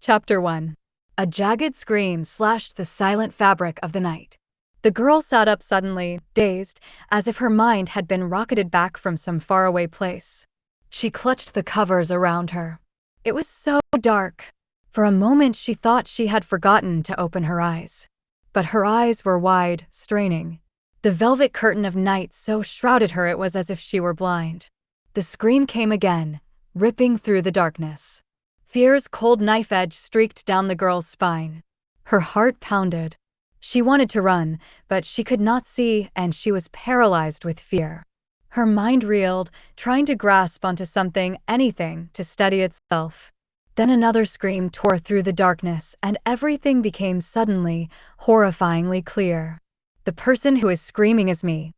Chapter 1. A jagged scream slashed the silent fabric of the night. The girl sat up suddenly, dazed, as if her mind had been rocketed back from some faraway place. She clutched the covers around her. It was so dark. For a moment she thought she had forgotten to open her eyes. But her eyes were wide, straining. The velvet curtain of night so shrouded her it was as if she were blind. The scream came again, ripping through the darkness. Fear's cold knife edge streaked down the girl's spine. Her heart pounded. She wanted to run, but she could not see, and she was paralyzed with fear. Her mind reeled, trying to grasp onto something, anything, to steady itself. Then another scream tore through the darkness, and everything became suddenly, horrifyingly clear. The person who is screaming is me.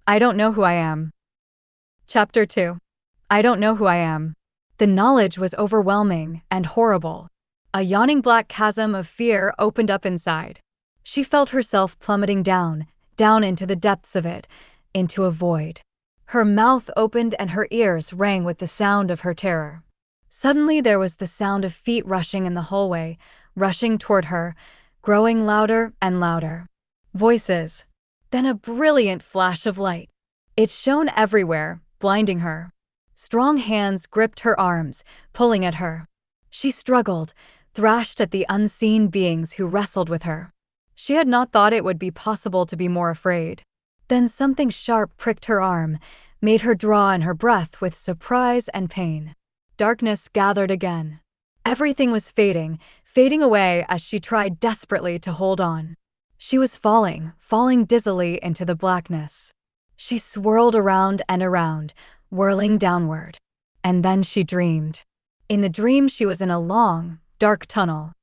I don't know who I am. Chapter 2. I don't know who I am. The knowledge was overwhelming and horrible. A yawning black chasm of fear opened up inside. She felt herself plummeting down into the depths of it, into a void. Her mouth opened and her ears rang with the sound of her terror. Suddenly there was the sound of feet rushing in the hallway, rushing toward her, growing louder and louder. Voices. Then a brilliant flash of light. It shone everywhere, blinding her. Strong hands gripped her arms, pulling at her. She struggled, thrashed at the unseen beings who wrestled with her. She had not thought it would be possible to be more afraid. Then something sharp pricked her arm, made her draw in her breath with surprise and pain. Darkness gathered again. Everything was fading away as she tried desperately to hold on. She was falling dizzily into the blackness. She swirled around and around, whirling downward. And then she dreamed. In the dream she was in a long, dark tunnel.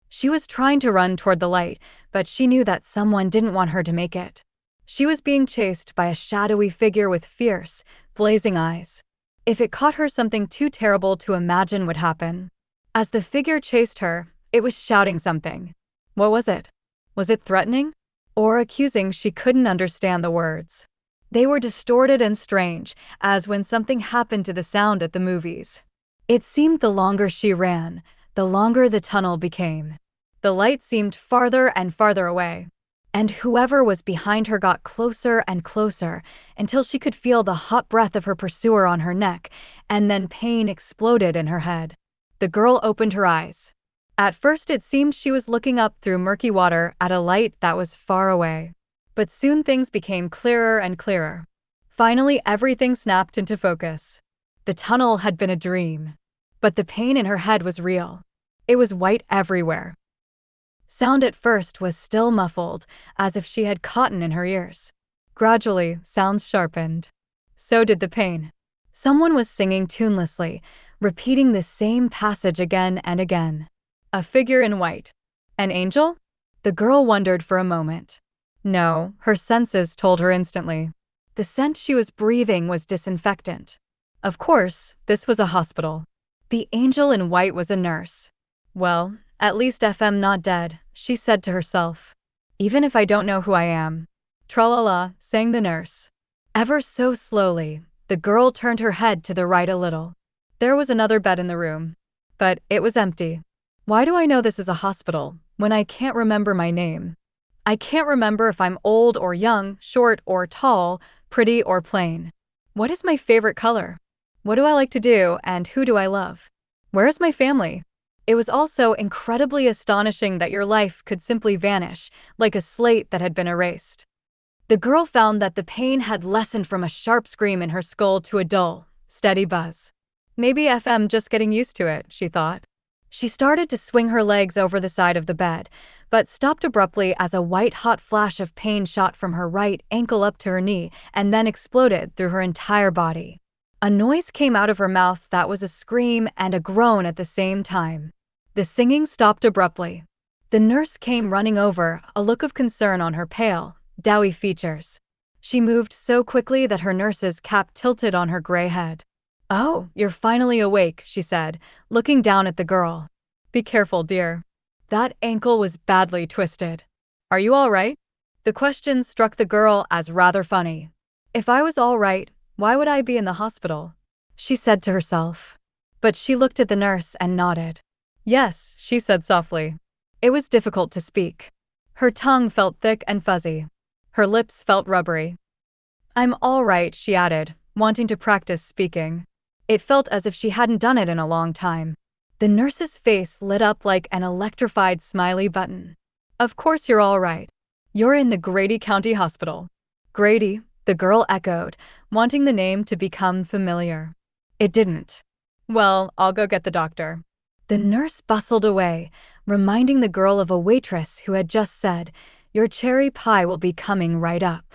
She was trying to run toward the light, but she knew that someone didn't want her to make it. She was being chased by a shadowy figure with fierce, blazing eyes. If it caught her, something too terrible to imagine would happen. As the figure chased her, it was shouting something. What was it? Was it threatening? Or accusing? She couldn't understand the words. They were distorted and strange, as when something happened to the sound at the movies. It seemed the longer she ran, the longer the tunnel became. The light seemed farther and farther away. And whoever was behind her got closer and closer, until she could feel the hot breath of her pursuer on her neck, and then pain exploded in her head. The girl opened her eyes. At first it seemed she was looking up through murky water at a light that was far away. But soon things became clearer and clearer. Finally, everything snapped into focus. The tunnel had been a dream. But the pain in her head was real. It was white everywhere. Sound at first was still muffled, as if she had cotton in her ears. Gradually, sounds sharpened. So did the pain. Someone was singing tunelessly, repeating the same passage again and again. A figure in white. An angel? The girl wondered for a moment. No, her senses told her instantly. The scent she was breathing was disinfectant. Of course, this was a hospital. The angel in white was a nurse. Well, at least I'm not dead, she said to herself. Even if I don't know who I am. Tra-la-la, sang the nurse. Ever so slowly, the girl turned her head to the right a little. There was another bed in the room. But it was empty. Why do I know this is a hospital, when I can't remember my name? I can't remember if I'm old or young, short or tall, pretty or plain. What is my favorite color? What do I like to do, and who do I love? Where is my family? It was also incredibly astonishing that your life could simply vanish, like a slate that had been erased. The girl found that the pain had lessened from a sharp scream in her skull to a dull, steady buzz. Maybe I'm just getting used to it, she thought. She started to swing her legs over the side of the bed, but stopped abruptly as a white-hot flash of pain shot from her right ankle up to her knee and then exploded through her entire body. A noise came out of her mouth that was a scream and a groan at the same time. The singing stopped abruptly. The nurse came running over, a look of concern on her pale, doughy features. She moved so quickly that her nurse's cap tilted on her gray head. "Oh, you're finally awake," she said, looking down at the girl. "Be careful, dear. That ankle was badly twisted. Are you all right?" The question struck the girl as rather funny. If I was all right, why would I be in the hospital? She said to herself. But she looked at the nurse and nodded. Yes, she said softly. It was difficult to speak. Her tongue felt thick and fuzzy. Her lips felt rubbery. I'm all right, she added, wanting to practice speaking. It felt as if she hadn't done it in a long time. The nurse's face lit up like an electrified smiley button. Of course you're all right. You're in the Grady County Hospital. Grady, the girl echoed, wanting the name to become familiar. It didn't. Well, I'll go get the doctor. The nurse bustled away, reminding the girl of a waitress who had just said, "Your cherry pie will be coming right up.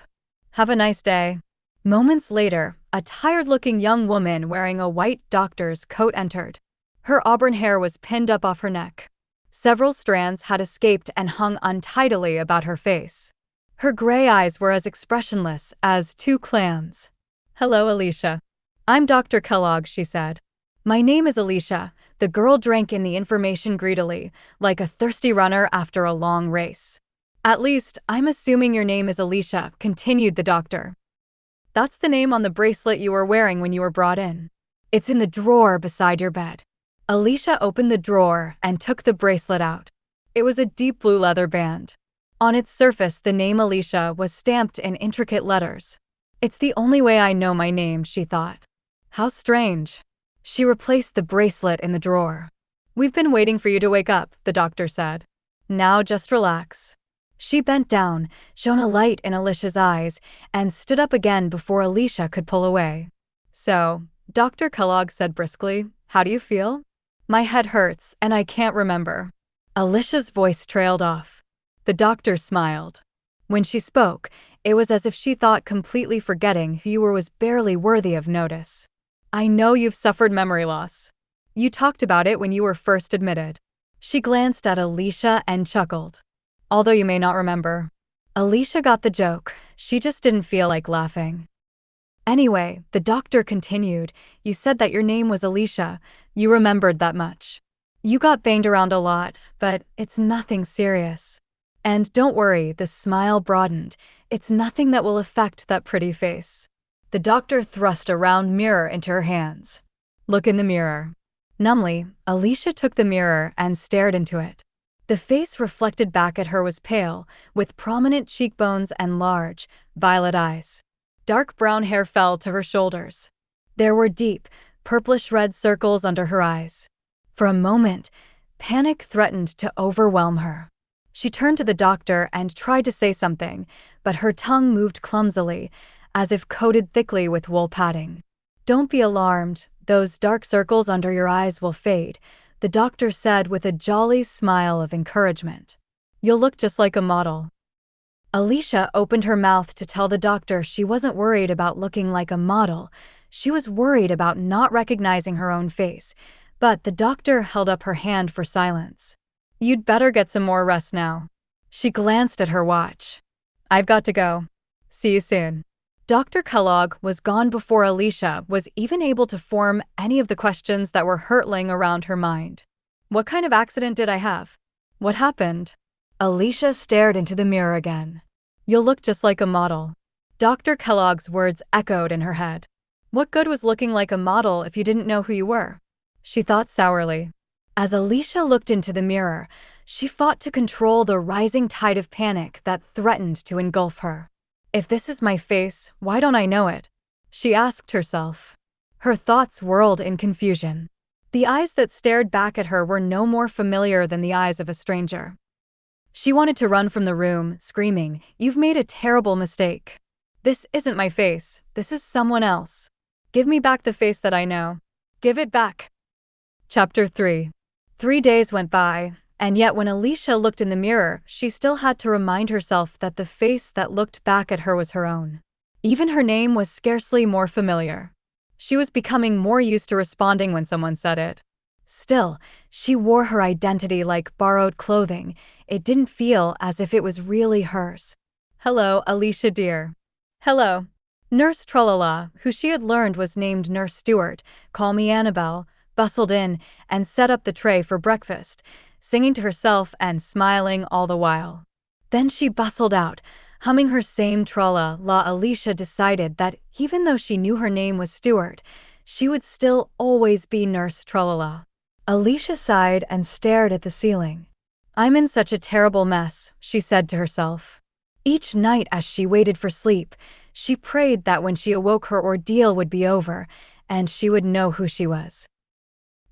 Have a nice day." Moments later, a tired-looking young woman wearing a white doctor's coat entered. Her auburn hair was pinned up off her neck. Several strands had escaped and hung untidily about her face. Her gray eyes were as expressionless as two clams. "Hello, Alicia. I'm Dr. Kellogg," she said. "My name is Alicia." The girl drank in the information greedily, like a thirsty runner after a long race. "At least, I'm assuming your name is Alicia," continued the doctor. "That's the name on the bracelet you were wearing when you were brought in. It's in the drawer beside your bed." Alicia opened the drawer and took the bracelet out. It was a deep blue leather band. On its surface, the name Alicia was stamped in intricate letters. "It's the only way I know my name," she thought. "How strange." She replaced the bracelet in the drawer. "We've been waiting for you to wake up," the doctor said. "Now just relax." She bent down, shone a light in Alicia's eyes, and stood up again before Alicia could pull away. "So," Dr. Kellogg said briskly, "how do you feel?" "My head hurts, and I can't remember." Alicia's voice trailed off. The doctor smiled. When she spoke, it was as if she thought completely forgetting who you were was barely worthy of notice. "I know you've suffered memory loss. You talked about it when you were first admitted." She glanced at Alicia and chuckled. "Although you may not remember." Alicia got the joke. She just didn't feel like laughing. "Anyway," the doctor continued, "you said that your name was Alicia. You remembered that much. You got banged around a lot, but it's nothing serious. And don't worry," the smile broadened, "it's nothing that will affect that pretty face." The doctor thrust a round mirror into her hands. "Look in the mirror." Numbly, Alicia took the mirror and stared into it. The face reflected back at her was pale, with prominent cheekbones and large, violet eyes. Dark brown hair fell to her shoulders. There were deep, purplish-red circles under her eyes. For a moment, panic threatened to overwhelm her. She turned to the doctor and tried to say something, but her tongue moved clumsily, as if coated thickly with wool padding. "Don't be alarmed, those dark circles under your eyes will fade," the doctor said with a jolly smile of encouragement. "You'll look just like a model." Alicia opened her mouth to tell the doctor she wasn't worried about looking like a model. She was worried about not recognizing her own face, but the doctor held up her hand for silence. "You'd better get some more rest now." She glanced at her watch. "I've got to go. See you soon." Dr. Kellogg was gone before Alicia was even able to form any of the questions that were hurtling around her mind. What kind of accident did I have? What happened? Alicia stared into the mirror again. "You'll look just like a model." Dr. Kellogg's words echoed in her head. What good was looking like a model if you didn't know who you were? She thought sourly. As Alicia looked into the mirror, she fought to control the rising tide of panic that threatened to engulf her. "If this is my face, why don't I know it?" she asked herself. Her thoughts whirled in confusion. The eyes that stared back at her were no more familiar than the eyes of a stranger. She wanted to run from the room, screaming, "You've made a terrible mistake. This isn't my face. This is someone else. Give me back the face that I know. Give it back." Chapter 3. 3 days went by, and yet when Alicia looked in the mirror, she still had to remind herself that the face that looked back at her was her own. Even her name was scarcely more familiar. She was becoming more used to responding when someone said it. Still, she wore her identity like borrowed clothing. It didn't feel as if it was really hers. "Hello, Alicia dear." "Hello." Nurse Tralala, who she had learned was named Nurse Stewart, "Call me Annabelle," bustled in and set up the tray for breakfast, singing to herself and smiling all the while. Then she bustled out, humming her same tra-la-la. Alicia decided that even though she knew her name was Stewart, she would still always be Nurse Tralala. Alicia sighed and stared at the ceiling. I'm in such a terrible mess, she said to herself. Each night as she waited for sleep, she prayed that when she awoke her ordeal would be over, and she would know who she was.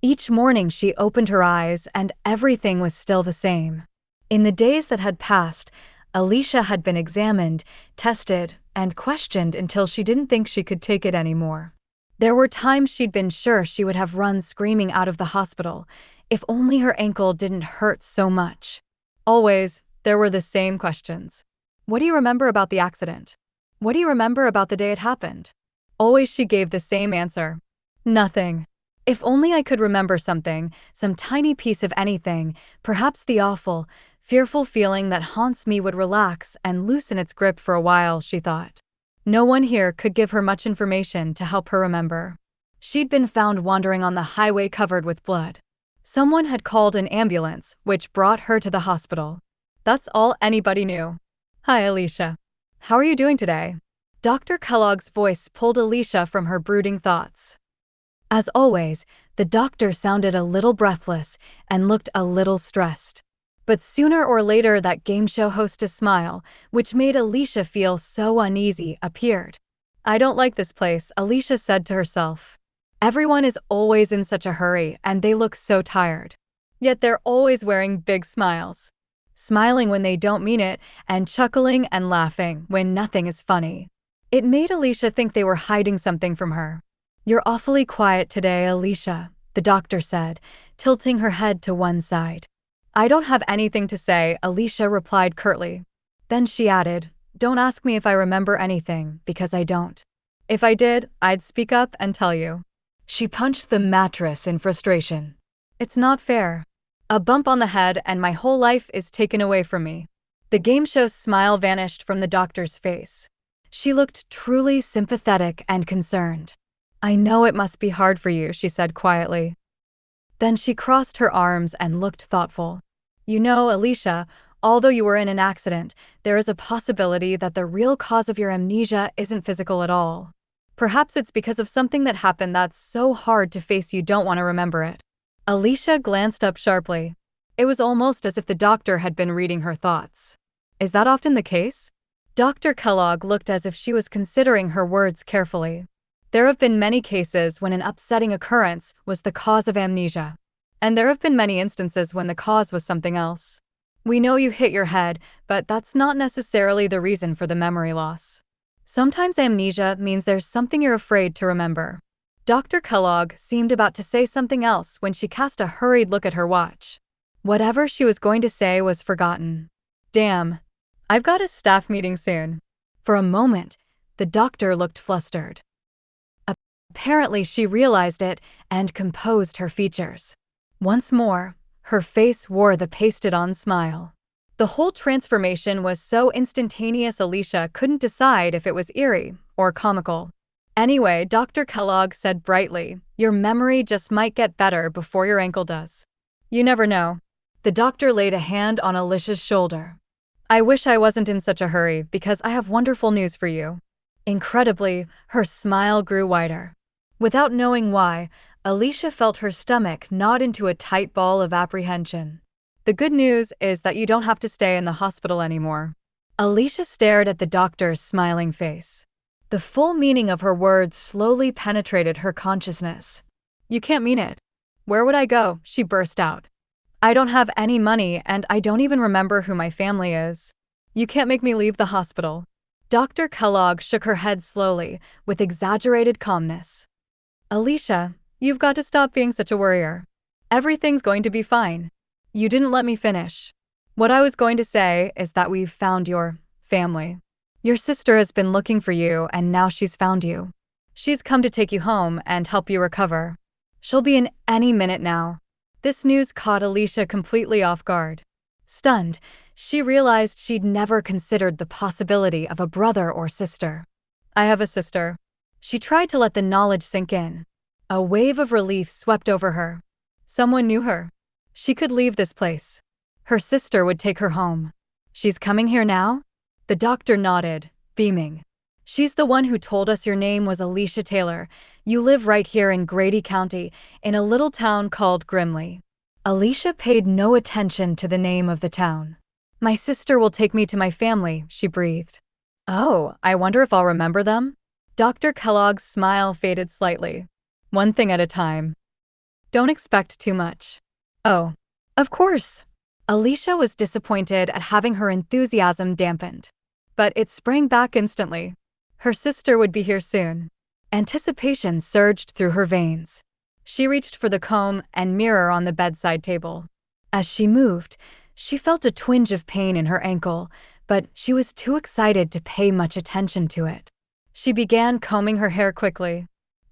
Each morning she opened her eyes and everything was still the same. In the days that had passed, Alicia had been examined, tested, and questioned until she didn't think she could take it anymore. There were times she'd been sure she would have run screaming out of the hospital, if only her ankle didn't hurt so much. Always, there were the same questions. What do you remember about the accident? What do you remember about the day it happened? Always she gave the same answer. Nothing. If only I could remember something, some tiny piece of anything, perhaps the awful, fearful feeling that haunts me would relax and loosen its grip for a while, she thought. No one here could give her much information to help her remember. She'd been found wandering on the highway covered with blood. Someone had called an ambulance, which brought her to the hospital. That's all anybody knew. Hi, Alicia. How are you doing today? Dr. Kellogg's voice pulled Alicia from her brooding thoughts. As always, the doctor sounded a little breathless and looked a little stressed. But sooner or later that game show hostess smile, which made Alicia feel so uneasy, appeared. I don't like this place, Alicia said to herself. Everyone is always in such a hurry and they look so tired. Yet they're always wearing big smiles. Smiling when they don't mean it and chuckling and laughing when nothing is funny. It made Alicia think they were hiding something from her. You're awfully quiet today, Alicia, the doctor said, tilting her head to one side. I don't have anything to say, Alicia replied curtly. Then she added, don't ask me if I remember anything, because I don't. If I did, I'd speak up and tell you. She punched the mattress in frustration. It's not fair. A bump on the head and my whole life is taken away from me. The game show's smile vanished from the doctor's face. She looked truly sympathetic and concerned. I know it must be hard for you, she said quietly. Then she crossed her arms and looked thoughtful. You know, Alicia, although you were in an accident, there is a possibility that the real cause of your amnesia isn't physical at all. Perhaps it's because of something that happened that's so hard to face you don't want to remember it. Alicia glanced up sharply. It was almost as if the doctor had been reading her thoughts. Is that often the case? Dr. Kellogg looked as if she was considering her words carefully. There have been many cases when an upsetting occurrence was the cause of amnesia. And there have been many instances when the cause was something else. We know you hit your head, but that's not necessarily the reason for the memory loss. Sometimes amnesia means there's something you're afraid to remember. Dr. Kellogg seemed about to say something else when she cast a hurried look at her watch. Whatever she was going to say was forgotten. Damn. I've got a staff meeting soon. For a moment, the doctor looked flustered. Apparently she realized it and composed her features. Once more, her face wore the pasted-on smile. The whole transformation was so instantaneous Alicia couldn't decide if it was eerie or comical. Anyway, Dr. Kellogg said brightly, your memory just might get better before your ankle does. You never know. The doctor laid a hand on Alicia's shoulder. I wish I wasn't in such a hurry because I have wonderful news for you. Incredibly, her smile grew wider. Without knowing why, Alicia felt her stomach knot into a tight ball of apprehension. The good news is that you don't have to stay in the hospital anymore. Alicia stared at the doctor's smiling face. The full meaning of her words slowly penetrated her consciousness. You can't mean it. Where would I go? She burst out. I don't have any money and I don't even remember who my family is. You can't make me leave the hospital. Dr. Kellogg shook her head slowly, with exaggerated calmness. Alicia, you've got to stop being such a worrier. Everything's going to be fine. You didn't let me finish. What I was going to say is that we've found your family. Your sister has been looking for you and now she's found you. She's come to take you home and help you recover. She'll be in any minute now. This news caught Alicia completely off guard. Stunned, she realized she'd never considered the possibility of a brother or sister. I have a sister. She tried to let the knowledge sink in. A wave of relief swept over her. Someone knew her. She could leave this place. Her sister would take her home. She's coming here now? The doctor nodded, beaming. She's the one who told us your name was Alicia Taylor. You live right here in Grady County, in a little town called Grimley. Alicia paid no attention to the name of the town. My sister will take me to my family, she breathed. Oh, I wonder if I'll remember them? Dr. Kellogg's smile faded slightly. One thing at a time. Don't expect too much. Oh, of course. Alicia was disappointed at having her enthusiasm dampened. But it sprang back instantly. Her sister would be here soon. Anticipation surged through her veins. She reached for the comb and mirror on the bedside table. As she moved, she felt a twinge of pain in her ankle, but she was too excited to pay much attention to it. She began combing her hair quickly.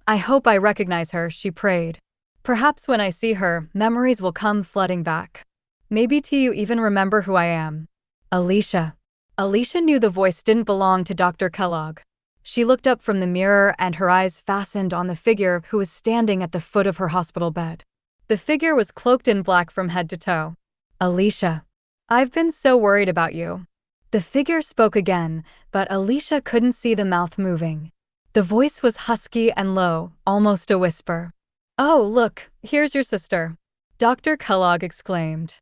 I hope I recognize her, she prayed. Perhaps when I see her, memories will come flooding back. Maybe you even remember who I am. Alicia. Alicia knew the voice didn't belong to Dr. Kellogg. She looked up from the mirror and her eyes fastened on the figure who was standing at the foot of her hospital bed. The figure was cloaked in black from head to toe. Alicia. I've been so worried about you. The figure spoke again, but Alicia couldn't see the mouth moving. The voice was husky and low, almost a whisper. Oh, look, here's your sister, Dr. Kellogg exclaimed.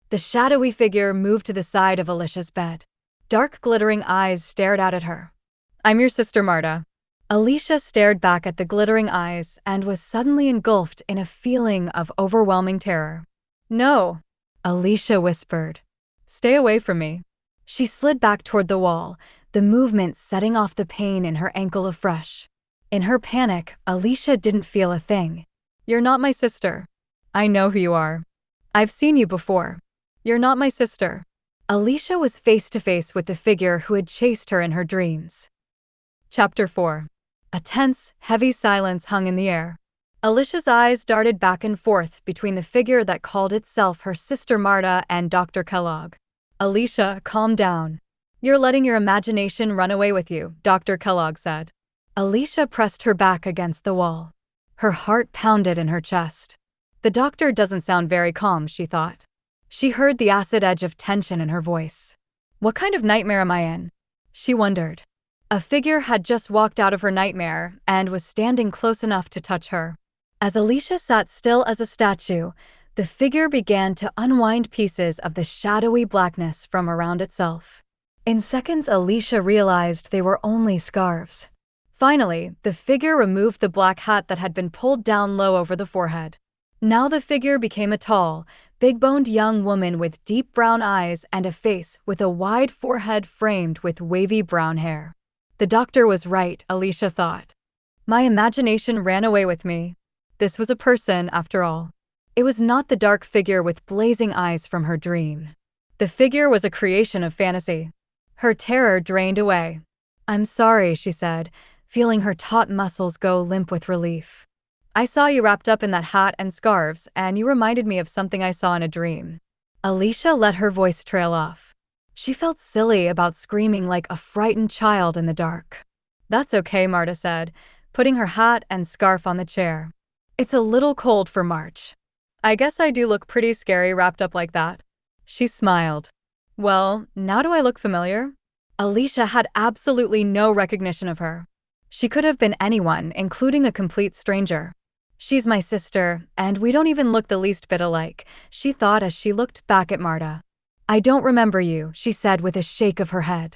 The shadowy figure moved to the side of Alicia's bed. Dark, glittering eyes stared out at her. I'm your sister, Marta. Alicia stared back at the glittering eyes and was suddenly engulfed in a feeling of overwhelming terror. No, Alicia whispered. Stay away from me. She slid back toward the wall, the movement setting off the pain in her ankle afresh. In her panic, Alicia didn't feel a thing. You're not my sister. I know who you are. I've seen you before. You're not my sister. Alicia was face to face with the figure who had chased her in her dreams. Chapter 4. A tense, heavy silence hung in the air. Alicia's eyes darted back and forth between the figure that called itself her sister Marta and Dr. Kellogg. Alicia, calm down. You're letting your imagination run away with you, Dr. Kellogg said. Alicia pressed her back against the wall. Her heart pounded in her chest. The doctor doesn't sound very calm, she thought. She heard the acid edge of tension in her voice. What kind of nightmare am I in? She wondered. A figure had just walked out of her nightmare and was standing close enough to touch her. As Alicia sat still as a statue, the figure began to unwind pieces of the shadowy blackness from around itself. In seconds, Alicia realized they were only scarves. Finally, the figure removed the black hat that had been pulled down low over the forehead. Now the figure became a tall, big-boned young woman with deep brown eyes and a face with a wide forehead framed with wavy brown hair. The doctor was right, Alicia thought. My imagination ran away with me. This was a person, after all. It was not the dark figure with blazing eyes from her dream. The figure was a creation of fantasy. Her terror drained away. I'm sorry, she said, feeling her taut muscles go limp with relief. I saw you wrapped up in that hat and scarves, and you reminded me of something I saw in a dream. Alicia let her voice trail off. She felt silly about screaming like a frightened child in the dark. That's okay, Marta said, putting her hat and scarf on the chair. It's a little cold for March. I guess I do look pretty scary wrapped up like that. She smiled. Well, now do I look familiar? Alicia had absolutely no recognition of her. She could have been anyone, including a complete stranger. She's my sister, and we don't even look the least bit alike, she thought as she looked back at Marta. I don't remember you, she said with a shake of her head.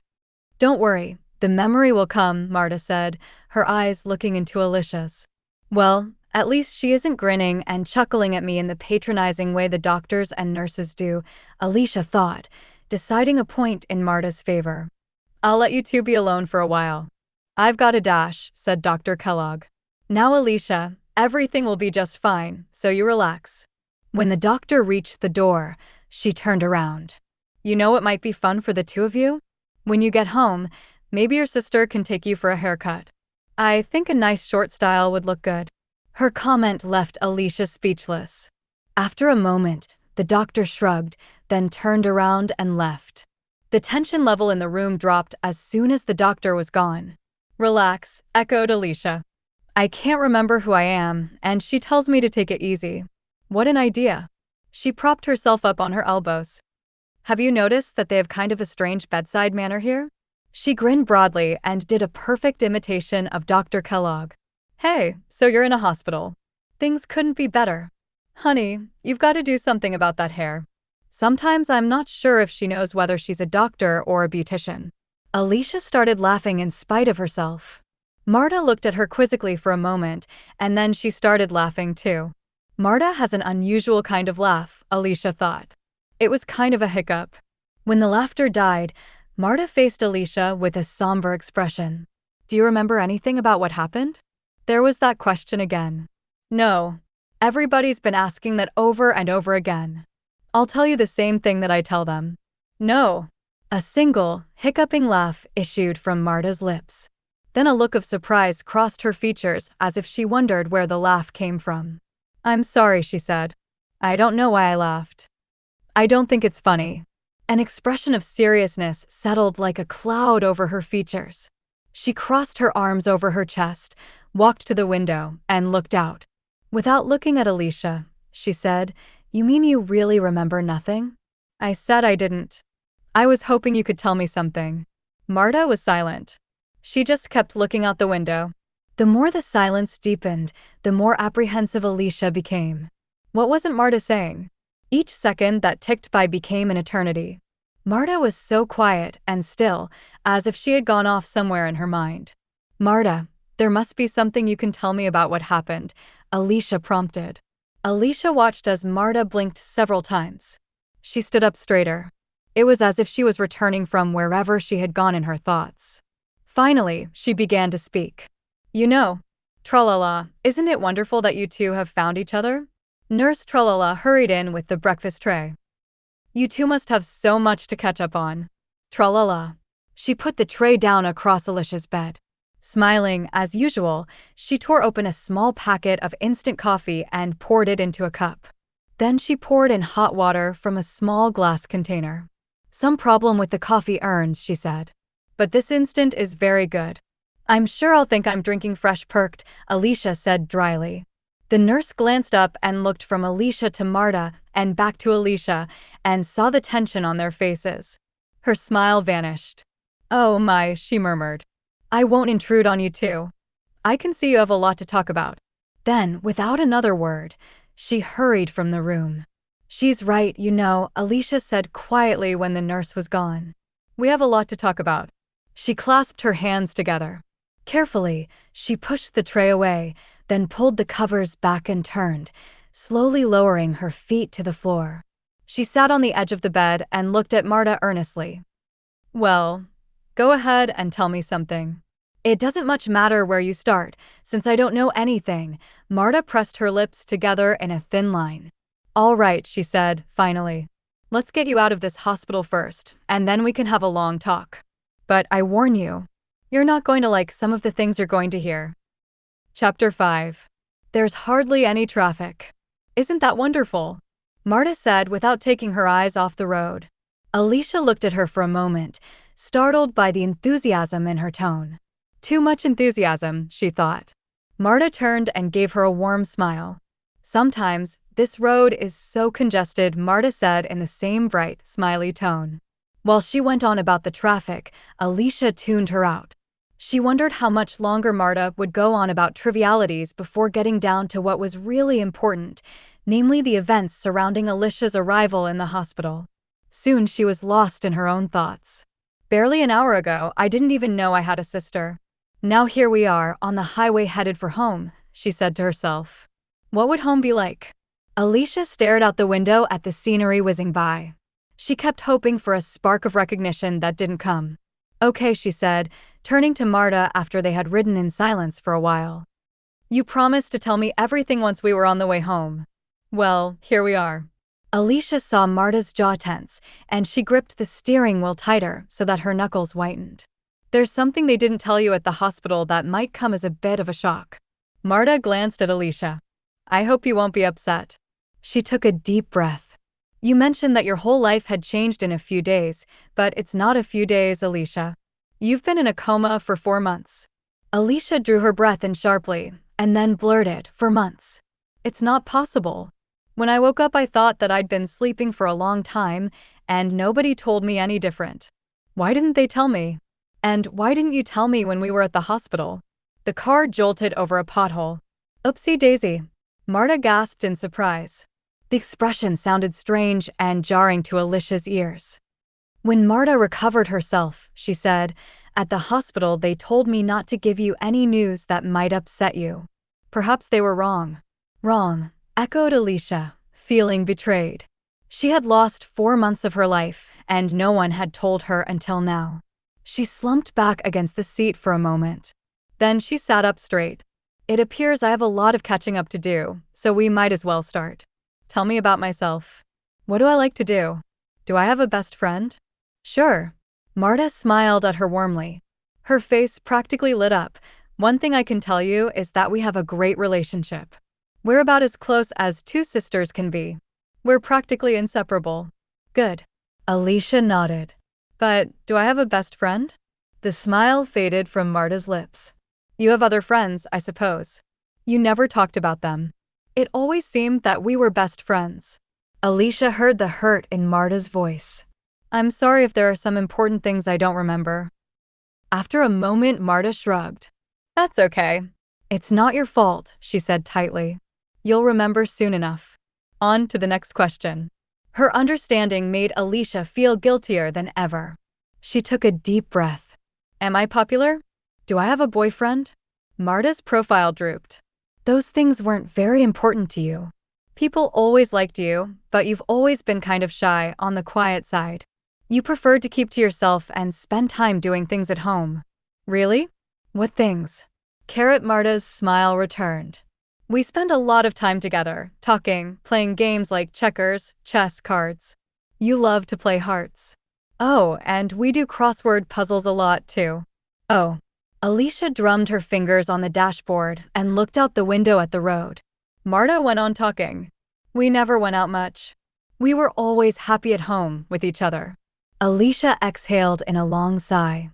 Don't worry, the memory will come, Marta said, her eyes looking into Alicia's. Well, at least she isn't grinning and chuckling at me in the patronizing way the doctors and nurses do, Alicia thought, deciding a point in Marta's favor. I'll let you two be alone for a while. I've got a dash, said Dr. Kellogg. Now, Alicia, everything will be just fine, so you relax. When the doctor reached the door, she turned around. You know what might be fun for the two of you? When you get home, maybe your sister can take you for a haircut. I think a nice short style would look good. Her comment left Alicia speechless. After a moment, the doctor shrugged, then turned around and left. The tension level in the room dropped as soon as the doctor was gone. Relax, echoed Alicia. I can't remember who I am, and she tells me to take it easy. What an idea. She propped herself up on her elbows. Have you noticed that they have kind of a strange bedside manner here? She grinned broadly and did a perfect imitation of Dr. Kellogg. Hey, so you're in a hospital. Things couldn't be better. Honey, you've got to do something about that hair. Sometimes I'm not sure if she knows whether she's a doctor or a beautician. Alicia started laughing in spite of herself. Marta looked at her quizzically for a moment, and then she started laughing too. Marta has an unusual kind of laugh, Alicia thought. It was kind of a hiccup. When the laughter died, Marta faced Alicia with a somber expression. Do you remember anything about what happened? There was that question again. No. Everybody's been asking that over and over again. I'll tell you the same thing that I tell them. No. A single, hiccuping laugh issued from Marta's lips. Then a look of surprise crossed her features as if she wondered where the laugh came from. I'm sorry, she said. I don't know why I laughed. I don't think it's funny. An expression of seriousness settled like a cloud over her features. She crossed her arms over her chest, walked to the window, and looked out. Without looking at Alicia, she said, You mean you really remember nothing? I said I didn't. I was hoping you could tell me something. Marta was silent. She just kept looking out the window. The more the silence deepened, the more apprehensive Alicia became. What wasn't Marta saying? Each second that ticked by became an eternity. Marta was so quiet and still, as if she had gone off somewhere in her mind. Marta, there must be something you can tell me about what happened, Alicia prompted. Alicia watched as Marta blinked several times. She stood up straighter. It was as if she was returning from wherever she had gone in her thoughts. Finally, she began to speak. You know, Tralala, isn't it wonderful that you two have found each other? Nurse Tralala hurried in with the breakfast tray. You two must have so much to catch up on. Tralala. She put the tray down across Alicia's bed. Smiling, as usual, she tore open a small packet of instant coffee and poured it into a cup. Then she poured in hot water from a small glass container. Some problem with the coffee urns, she said. But this instant is very good. I'm sure I'll think I'm drinking fresh perked, Alicia said dryly. The nurse glanced up and looked from Alicia to Marta and back to Alicia and saw the tension on their faces. Her smile vanished. Oh my, she murmured. I won't intrude on you two. I can see you have a lot to talk about. Then, without another word, she hurried from the room. She's right, you know, Alicia said quietly when the nurse was gone. We have a lot to talk about. She clasped her hands together. Carefully, she pushed the tray away, then pulled the covers back and turned, slowly lowering her feet to the floor. She sat on the edge of the bed and looked at Marta earnestly. Well, go ahead and tell me something. It doesn't much matter where you start, since I don't know anything. Marta pressed her lips together in a thin line. All right, she said, finally. Let's get you out of this hospital first, and then we can have a long talk. But I warn you, you're not going to like some of the things you're going to hear. Chapter 5. There's hardly any traffic. Isn't that wonderful? Marta said without taking her eyes off the road. Alicia looked at her for a moment, startled by the enthusiasm in her tone. Too much enthusiasm, she thought. Marta turned and gave her a warm smile. Sometimes, this road is so congested, Marta said in the same bright, smiley tone. While she went on about the traffic, Alicia tuned her out. She wondered how much longer Marta would go on about trivialities before getting down to what was really important, namely the events surrounding Alicia's arrival in the hospital. Soon she was lost in her own thoughts. Barely an hour ago, I didn't even know I had a sister. Now here we are, on the highway headed for home, she said to herself. What would home be like? Alicia stared out the window at the scenery whizzing by. She kept hoping for a spark of recognition that didn't come. Okay, she said, turning to Marta after they had ridden in silence for a while. You promised to tell me everything once we were on the way home. Well, here we are. Alicia saw Marta's jaw tense, and she gripped the steering wheel tighter so that her knuckles whitened. There's something they didn't tell you at the hospital that might come as a bit of a shock. Marta glanced at Alicia. I hope you won't be upset. She took a deep breath. You mentioned that your whole life had changed in a few days, but it's not a few days, Alicia. You've been in a coma for 4 months. Alicia drew her breath in sharply, and then blurted, for months. It's not possible. When I woke up I thought that I'd been sleeping for a long time, and nobody told me any different. Why didn't they tell me? And why didn't you tell me when we were at the hospital? The car jolted over a pothole. Oopsie daisy. Marta gasped in surprise. The expression sounded strange and jarring to Alicia's ears. When Marta recovered herself, she said, "At the hospital they told me not to give you any news that might upset you." Perhaps they were wrong. Wrong, echoed Alicia, feeling betrayed. She had lost 4 months of her life, and no one had told her until now. She slumped back against the seat for a moment. Then she sat up straight. "It appears I have a lot of catching up to do, so we might as well start. Tell me about myself. What do I like to do? Do I have a best friend?" "Sure." Marta smiled at her warmly. Her face practically lit up. "One thing I can tell you is that we have a great relationship. We're about as close as two sisters can be. We're practically inseparable." "Good." Alicia nodded. "But do I have a best friend?" The smile faded from Marta's lips. "You have other friends, I suppose. You never talked about them. It always seemed that we were best friends." Alicia heard the hurt in Marta's voice. "I'm sorry if there are some important things I don't remember." After a moment, Marta shrugged. "That's okay. It's not your fault," she said tightly. "You'll remember soon enough. On to the next question." Her understanding made Alicia feel guiltier than ever. She took a deep breath. "Am I popular? Do I have a boyfriend?" Marta's profile drooped. "Those things weren't very important to you. People always liked you, but you've always been kind of shy, on the quiet side. You preferred to keep to yourself and spend time doing things at home." "Really? What things?" Marta's smile returned. "We spend a lot of time together, talking, playing games like checkers, chess, cards. You love to play hearts. Oh, and we do crossword puzzles a lot, too." "Oh." Alicia drummed her fingers on the dashboard and looked out the window at the road. Marta went on talking. "We never went out much. We were always happy at home with each other." Alicia exhaled in a long sigh.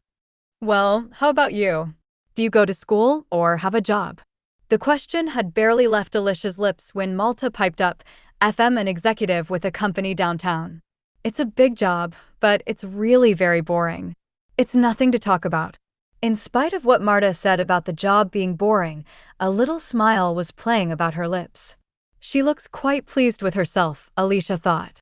"Well, how about you? Do you go to school or have a job?" The question had barely left Alicia's lips when Malta piped up, "FM an executive with a company downtown. It's a big job, but it's really very boring. It's nothing to talk about." In spite of what Marta said about the job being boring, a little smile was playing about her lips. She looks quite pleased with herself, Alicia thought.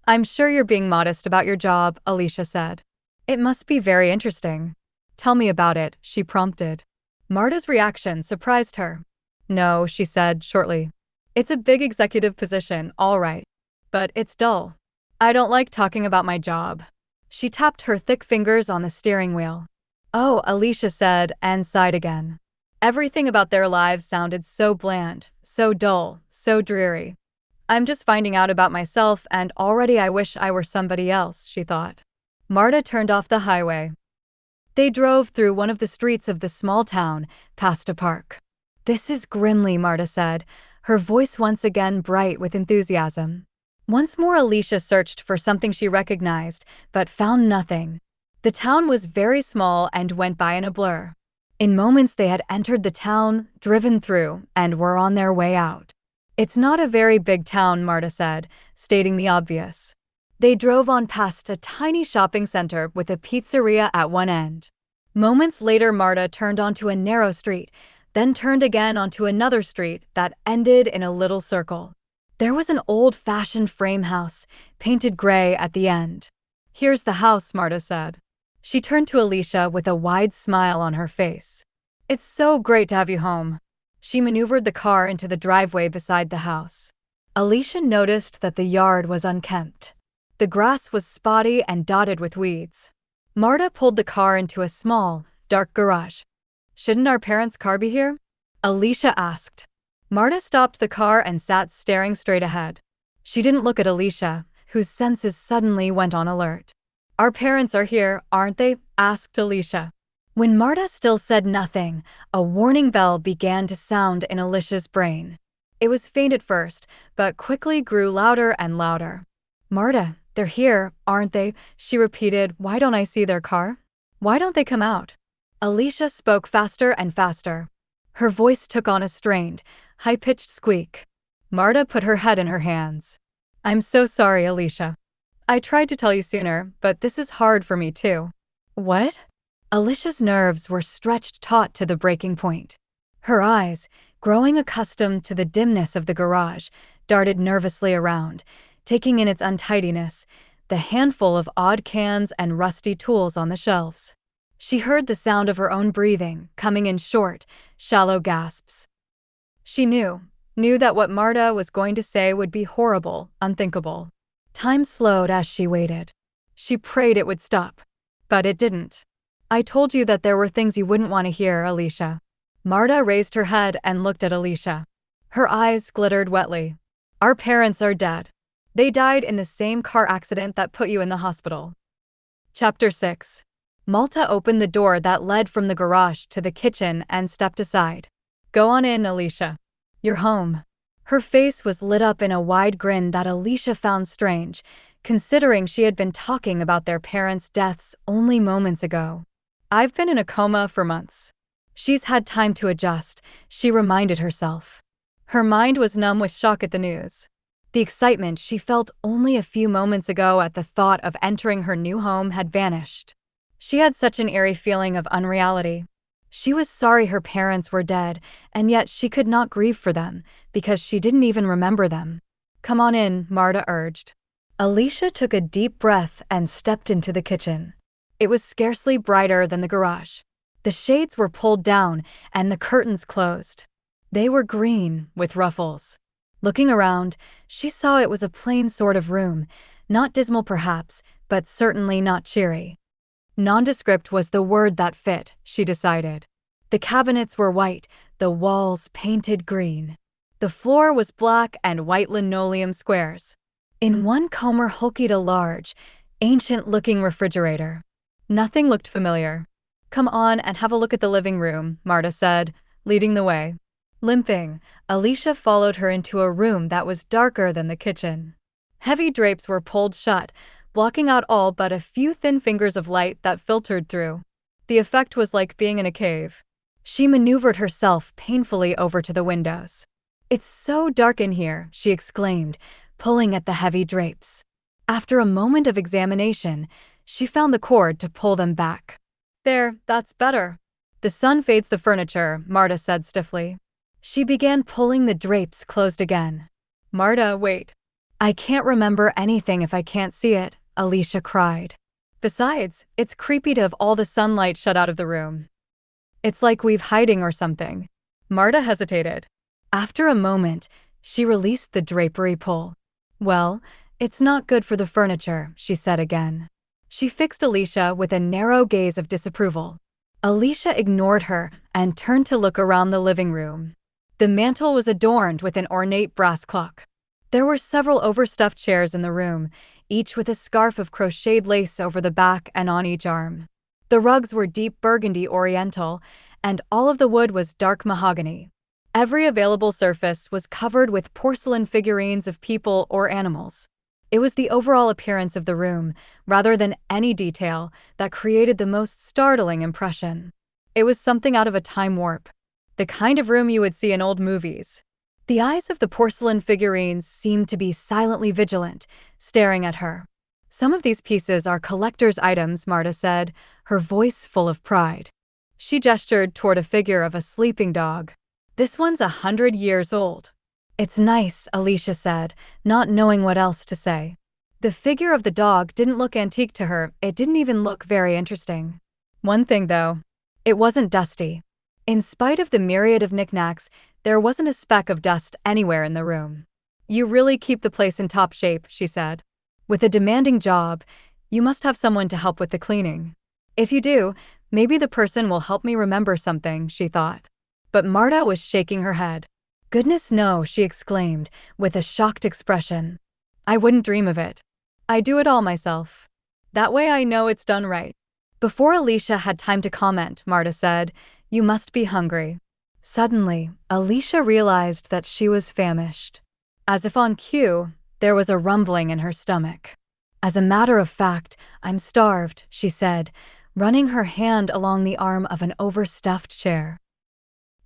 "I'm sure you're being modest about your job," Alicia said. "It must be very interesting." "Tell me about it," she prompted. Marta's reaction surprised her. "No," she said shortly. "It's a big executive position, all right. But it's dull. I don't like talking about my job." She tapped her thick fingers on the steering wheel. "Oh," Alicia said, and sighed again. Everything about their lives sounded so bland, so dull, so dreary. "I'm just finding out about myself, and already I wish I were somebody else," she thought. Marta turned off the highway. They drove through one of the streets of the small town, past a park. "This is Grimly," Marta said, her voice once again bright with enthusiasm. Once more Alicia searched for something she recognized, but found nothing. The town was very small and went by in a blur. In moments they had entered the town, driven through, and were on their way out. "It's not a very big town," Marta said, stating the obvious. They drove on past a tiny shopping center with a pizzeria at one end. Moments later, Marta turned onto a narrow street, then turned again onto another street that ended in a little circle. There was an old-fashioned frame house, painted gray at the end. "Here's the house," Marta said. She turned to Alicia with a wide smile on her face. "It's so great to have you home." She maneuvered the car into the driveway beside the house. Alicia noticed that the yard was unkempt. The grass was spotty and dotted with weeds. Marta pulled the car into a small, dark garage. "Shouldn't our parents' car be here?" Alicia asked. Marta stopped the car and sat staring straight ahead. She didn't look at Alicia, whose senses suddenly went on alert. "Our parents are here, aren't they?" asked Alicia. When Marta still said nothing, a warning bell began to sound in Alicia's brain. It was faint at first, but quickly grew louder and louder. "Marta, they're here, aren't they?" she repeated. "Why don't I see their car? Why don't they come out?" Alicia spoke faster and faster. Her voice took on a strained, high-pitched squeak. Marta put her head in her hands. "I'm so sorry, Alicia. I tried to tell you sooner, but this is hard for me too." "What?" Alicia's nerves were stretched taut to the breaking point. Her eyes, growing accustomed to the dimness of the garage, darted nervously around, taking in its untidiness, the handful of odd cans and rusty tools on the shelves. She heard the sound of her own breathing, coming in short, shallow gasps. She knew that what Marta was going to say would be horrible, unthinkable. Time slowed as she waited. She prayed it would stop. But it didn't. I told you that there were things you wouldn't want to hear, Alicia. Marta raised her head and looked at Alicia. Her eyes glittered wetly. Our parents are dead. They died in the same car accident that put you in the hospital. Chapter 6. Marta opened the door that led from the garage to the kitchen and stepped aside. Go on in, Alicia. You're home. Her face was lit up in a wide grin that Alicia found strange, considering she had been talking about their parents' deaths only moments ago. I've been in a coma for months. She's had time to adjust, she reminded herself. Her mind was numb with shock at the news. The excitement she felt only a few moments ago at the thought of entering her new home had vanished. She had such an eerie feeling of unreality. She was sorry her parents were dead, and yet she could not grieve for them, because she didn't even remember them. Come on in, Marta urged. Alicia took a deep breath and stepped into the kitchen. It was scarcely brighter than the garage. The shades were pulled down and the curtains closed. They were green, with ruffles. Looking around, she saw it was a plain sort of room, not dismal perhaps, but certainly not cheery. Nondescript was the word that fit, she decided. The cabinets were white, the walls painted green. The floor was black and white linoleum squares. In one corner hulked a large, ancient-looking refrigerator. Nothing looked familiar. Come on and have a look at the living room, Marta said, leading the way. Limping, Alicia followed her into a room that was darker than the kitchen. Heavy drapes were pulled shut, blocking out all but a few thin fingers of light that filtered through. The effect was like being in a cave. She maneuvered herself painfully over to the windows. It's so dark in here, she exclaimed, pulling at the heavy drapes. After a moment of examination, she found the cord to pull them back. There, that's better. The sun fades the furniture, Marta said stiffly. She began pulling the drapes closed again. Marta, wait. I can't remember anything if I can't see it, Alicia cried. Besides, it's creepy to have all the sunlight shut out of the room. It's like we've hiding or something. Marta hesitated. After a moment, she released the drapery pull. Well, it's not good for the furniture, she said again. She fixed Alicia with a narrow gaze of disapproval. Alicia ignored her and turned to look around the living room. The mantel was adorned with an ornate brass clock. There were several overstuffed chairs in the room, each with a scarf of crocheted lace over the back and on each arm. The rugs were deep burgundy oriental, and all of the wood was dark mahogany. Every available surface was covered with porcelain figurines of people or animals. It was the overall appearance of the room, rather than any detail, that created the most startling impression. It was something out of a time warp. The kind of room you would see in old movies. The eyes of the porcelain figurines seemed to be silently vigilant, staring at her. Some of these pieces are collector's items, Marta said, her voice full of pride. She gestured toward a figure of a sleeping dog. This one's 100 years old. It's nice, Alicia said, not knowing what else to say. The figure of the dog didn't look antique to her, it didn't even look very interesting. One thing, though, it wasn't dusty. In spite of the myriad of knickknacks, there wasn't a speck of dust anywhere in the room. You really keep the place in top shape, she said. With a demanding job, you must have someone to help with the cleaning. If you do, maybe the person will help me remember something, she thought. But Marta was shaking her head. Goodness no, she exclaimed, with a shocked expression. I wouldn't dream of it. I do it all myself. That way I know it's done right. Before Alicia had time to comment, Marta said, You must be hungry. Suddenly, Alicia realized that she was famished. As if on cue, there was a rumbling in her stomach. As a matter of fact, I'm starved, she said, running her hand along the arm of an overstuffed chair.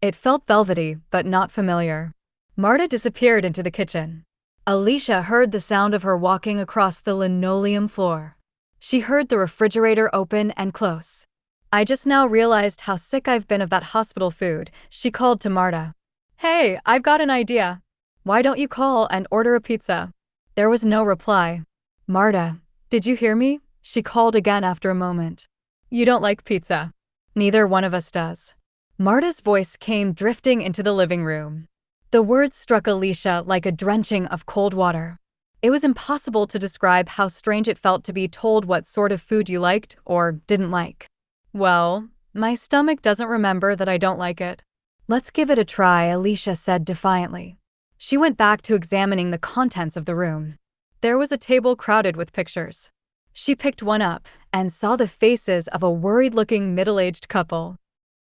It felt velvety, but not familiar. Marta disappeared into the kitchen. Alicia heard the sound of her walking across the linoleum floor. She heard the refrigerator open and close. I just now realized how sick I've been of that hospital food, she called to Marta. Hey, I've got an idea. Why don't you call and order a pizza? There was no reply. Marta, did you hear me? She called again after a moment. You don't like pizza. Neither one of us does. Marta's voice came drifting into the living room. The words struck Alicia like a drenching of cold water. It was impossible to describe how strange it felt to be told what sort of food you liked or didn't like. Well, my stomach doesn't remember that I don't like it. Let's give it a try, Alicia said defiantly. She went back to examining the contents of the room. There was a table crowded with pictures. She picked one up and saw the faces of a worried-looking middle-aged couple.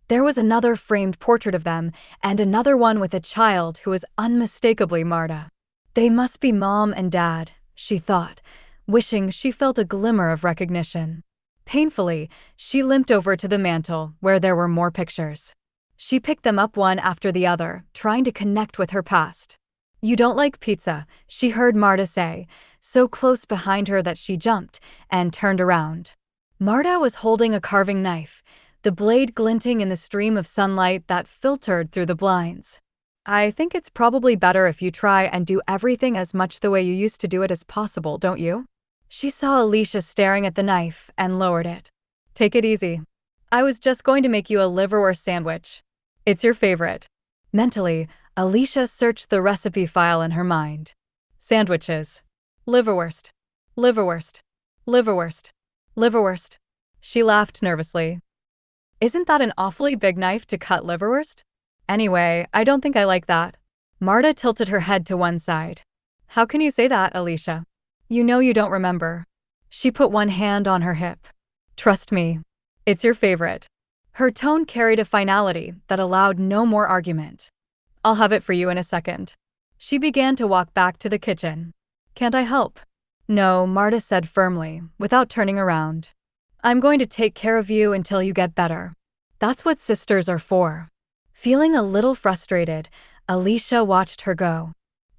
There was another framed portrait of them and another one with a child who was unmistakably Marta. They must be mom and dad, she thought, wishing she felt a glimmer of recognition. Painfully, she limped over to the mantel where there were more pictures. She picked them up one after the other, trying to connect with her past. You don't like pizza, she heard Marta say, so close behind her that she jumped and turned around. Marta was holding a carving knife, the blade glinting in the stream of sunlight that filtered through the blinds. I think it's probably better if you try and do everything as much the way you used to do it as possible, don't you? She saw Alicia staring at the knife and lowered it. Take it easy. I was just going to make you a liverwurst sandwich. It's your favorite. Mentally, Alicia searched the recipe file in her mind. Sandwiches. Liverwurst. Liverwurst. Liverwurst. Liverwurst. She laughed nervously. Isn't that an awfully big knife to cut liverwurst? Anyway, I don't think I like that. Marta tilted her head to one side. How can you say that, Alicia? You know you don't remember. She put one hand on her hip. Trust me. It's your favorite. Her tone carried a finality that allowed no more argument. I'll have it for you in a second. She began to walk back to the kitchen. Can't I help? No, Marta said firmly, without turning around. I'm going to take care of you until you get better. That's what sisters are for. Feeling a little frustrated, Alicia watched her go.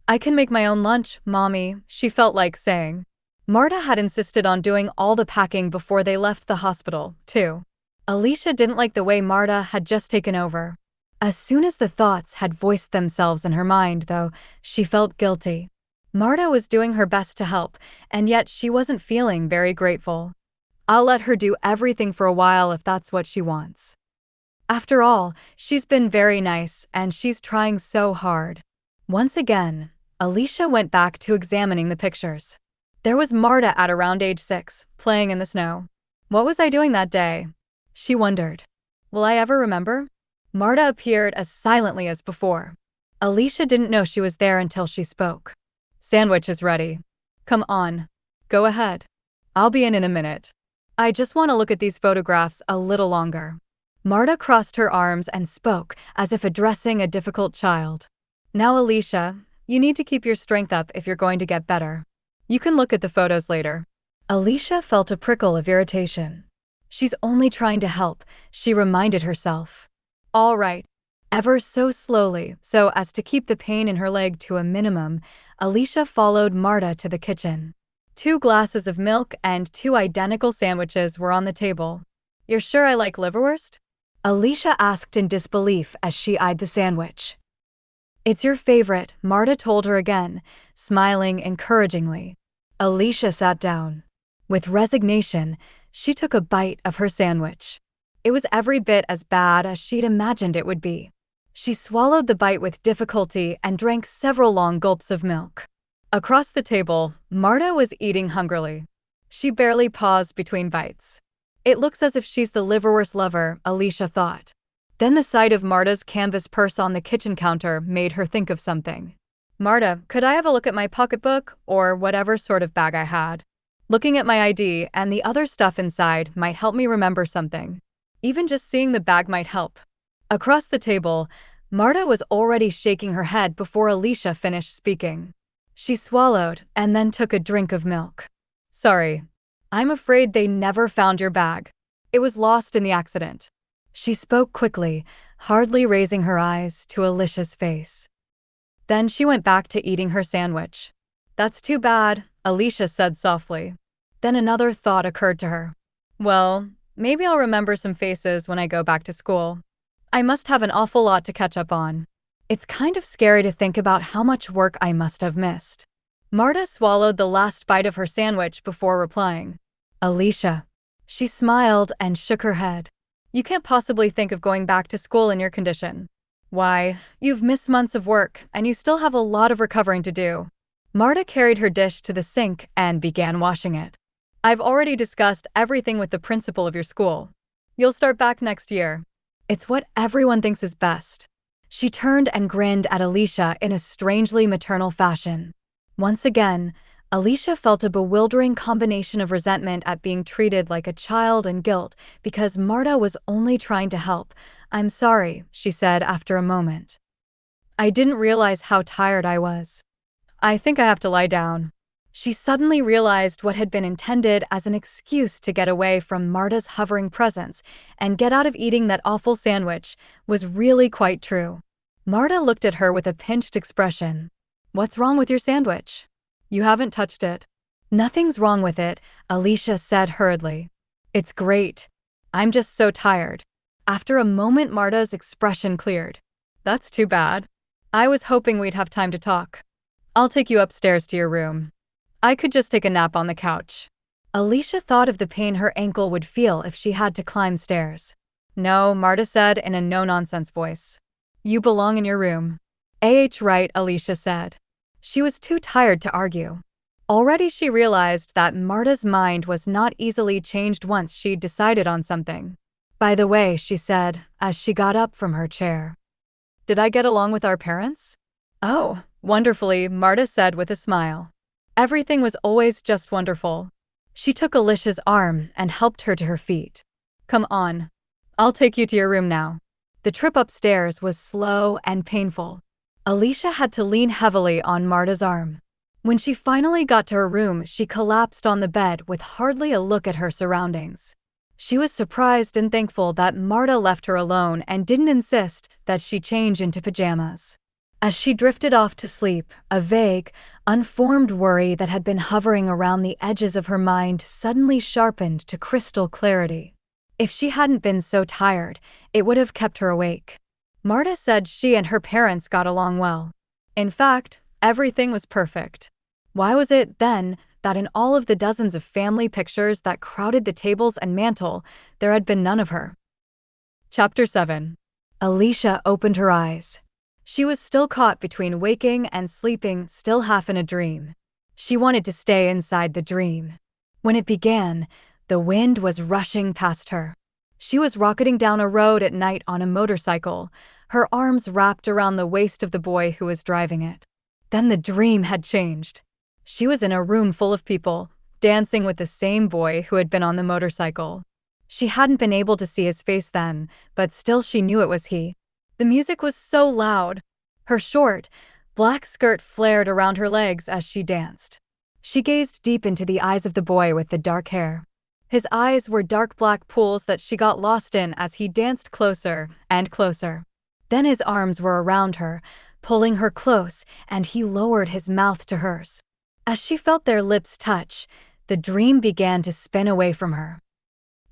I can make my own lunch, Mommy, she felt like saying. Marta had insisted on doing all the packing before they left the hospital, too. Alicia didn't like the way Marta had just taken over. As soon as the thoughts had voiced themselves in her mind, though, she felt guilty. Marta was doing her best to help, and yet she wasn't feeling very grateful. I'll let her do everything for a while if that's what she wants. After all, she's been very nice, and she's trying so hard. Once again, Alicia went back to examining the pictures. There was Marta at around age 6, playing in the snow. What was I doing that day? She wondered. Will I ever remember? Marta appeared as silently as before. Alicia didn't know she was there until she spoke. Sandwich is ready. Come on. Go ahead. I'll be in a minute. I just want to look at these photographs a little longer. Marta crossed her arms and spoke as if addressing a difficult child. Now, Alicia, you need to keep your strength up if you're going to get better. You can look at the photos later. Alicia felt a prickle of irritation. She's only trying to help, she reminded herself. All right. Ever so slowly, so as to keep the pain in her leg to a minimum, Alicia followed Marta to the kitchen. 2 glasses of milk and 2 identical sandwiches were on the table. You're sure I like liverwurst? Alicia asked in disbelief as she eyed the sandwich. It's your favorite, Marta told her again, smiling encouragingly. Alicia sat down. With resignation, she took a bite of her sandwich. It was every bit as bad as she'd imagined it would be. She swallowed the bite with difficulty and drank several long gulps of milk. Across the table, Marta was eating hungrily. She barely paused between bites. It looks as if she's the liverwurst lover, Alicia thought. Then the sight of Marta's canvas purse on the kitchen counter made her think of something. Marta, could I have a look at my pocketbook, or whatever sort of bag I had? Looking at my ID and the other stuff inside might help me remember something. Even just seeing the bag might help. Across the table, Marta was already shaking her head before Alicia finished speaking. She swallowed and then took a drink of milk. Sorry. I'm afraid they never found your bag. It was lost in the accident. She spoke quickly, hardly raising her eyes to Alicia's face. Then she went back to eating her sandwich. That's too bad, Alicia said softly. Then another thought occurred to her. Well, Maybe I'll remember some faces when I go back to school. I must have an awful lot to catch up on. It's kind of scary to think about how much work I must have missed. Marta swallowed the last bite of her sandwich before replying. Alicia. She smiled and shook her head. You can't possibly think of going back to school in your condition. Why, you've missed months of work, and you still have a lot of recovering to do. Marta carried her dish to the sink and began washing it. I've already discussed everything with the principal of your school. You'll start back next year. It's what everyone thinks is best. She turned and grinned at Alicia in a strangely maternal fashion. Once again, Alicia felt a bewildering combination of resentment at being treated like a child and guilt because Marta was only trying to help. I'm sorry, she said after a moment. I didn't realize how tired I was. I think I have to lie down. She suddenly realized what had been intended as an excuse to get away from Marta's hovering presence and get out of eating that awful sandwich was really quite true. Marta looked at her with a pinched expression. What's wrong with your sandwich? You haven't touched it. Nothing's wrong with it, Alicia said hurriedly. It's great. I'm just so tired. After a moment, Marta's expression cleared. That's too bad. I was hoping we'd have time to talk. I'll take you upstairs to your room. I could just take a nap on the couch. Alicia thought of the pain her ankle would feel if she had to climb stairs. No, Marta said in a no-nonsense voice. You belong in your room. Right, Alicia said. She was too tired to argue. Already she realized that Marta's mind was not easily changed once she'd decided on something. By the way, she said, as she got up from her chair. Did I get along with our parents? Oh, wonderfully, Marta said with a smile. Everything was always just wonderful. She took Alicia's arm and helped her to her feet. Come on. I'll take you to your room now. The trip upstairs was slow and painful. Alicia had to lean heavily on Marta's arm. When she finally got to her room, she collapsed on the bed with hardly a look at her surroundings. She was surprised and thankful that Marta left her alone and didn't insist that she change into pajamas. As she drifted off to sleep, a vague, unformed worry that had been hovering around the edges of her mind suddenly sharpened to crystal clarity. If she hadn't been so tired, it would have kept her awake. Marta said she and her parents got along well. In fact, everything was perfect. Why was it, then, that in all of the dozens of family pictures that crowded the tables and mantel, there had been none of her? Chapter 7. Alicia opened her eyes. She was still caught between waking and sleeping, still half in a dream. She wanted to stay inside the dream. When it began, the wind was rushing past her. She was rocketing down a road at night on a motorcycle, her arms wrapped around the waist of the boy who was driving it. Then the dream had changed. She was in a room full of people, dancing with the same boy who had been on the motorcycle. She hadn't been able to see his face then, but still she knew it was he. The music was so loud. Her short, black skirt flared around her legs as she danced. She gazed deep into the eyes of the boy with the dark hair. His eyes were dark black pools that she got lost in as he danced closer and closer. Then his arms were around her, pulling her close, and he lowered his mouth to hers. As she felt their lips touch, the dream began to spin away from her.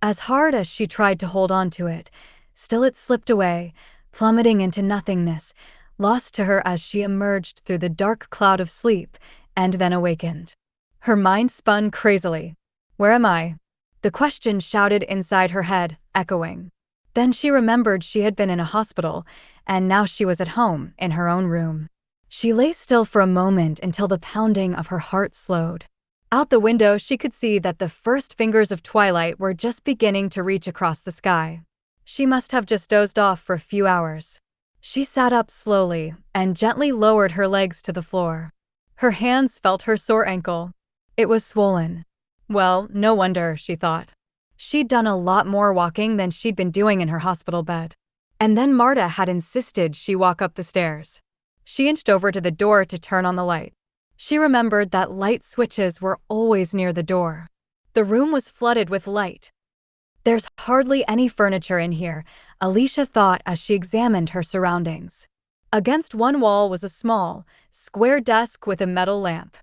As hard as she tried to hold on to it, still it slipped away, plummeting into nothingness, lost to her as she emerged through the dark cloud of sleep and then awakened. Her mind spun crazily. Where am I? The question shouted inside her head, echoing. Then she remembered she had been in a hospital, and now she was at home, in her own room. She lay still for a moment until the pounding of her heart slowed. Out the window, she could see that the first fingers of twilight were just beginning to reach across the sky. She must have just dozed off for a few hours. She sat up slowly and gently lowered her legs to the floor. Her hands felt her sore ankle. It was swollen. Well, no wonder, she thought. She'd done a lot more walking than she'd been doing in her hospital bed. And then Marta had insisted she walk up the stairs. She inched over to the door to turn on the light. She remembered that light switches were always near the door. The room was flooded with light. There's hardly any furniture in here, Alicia thought as she examined her surroundings. Against one wall was a small, square desk with a metal lamp.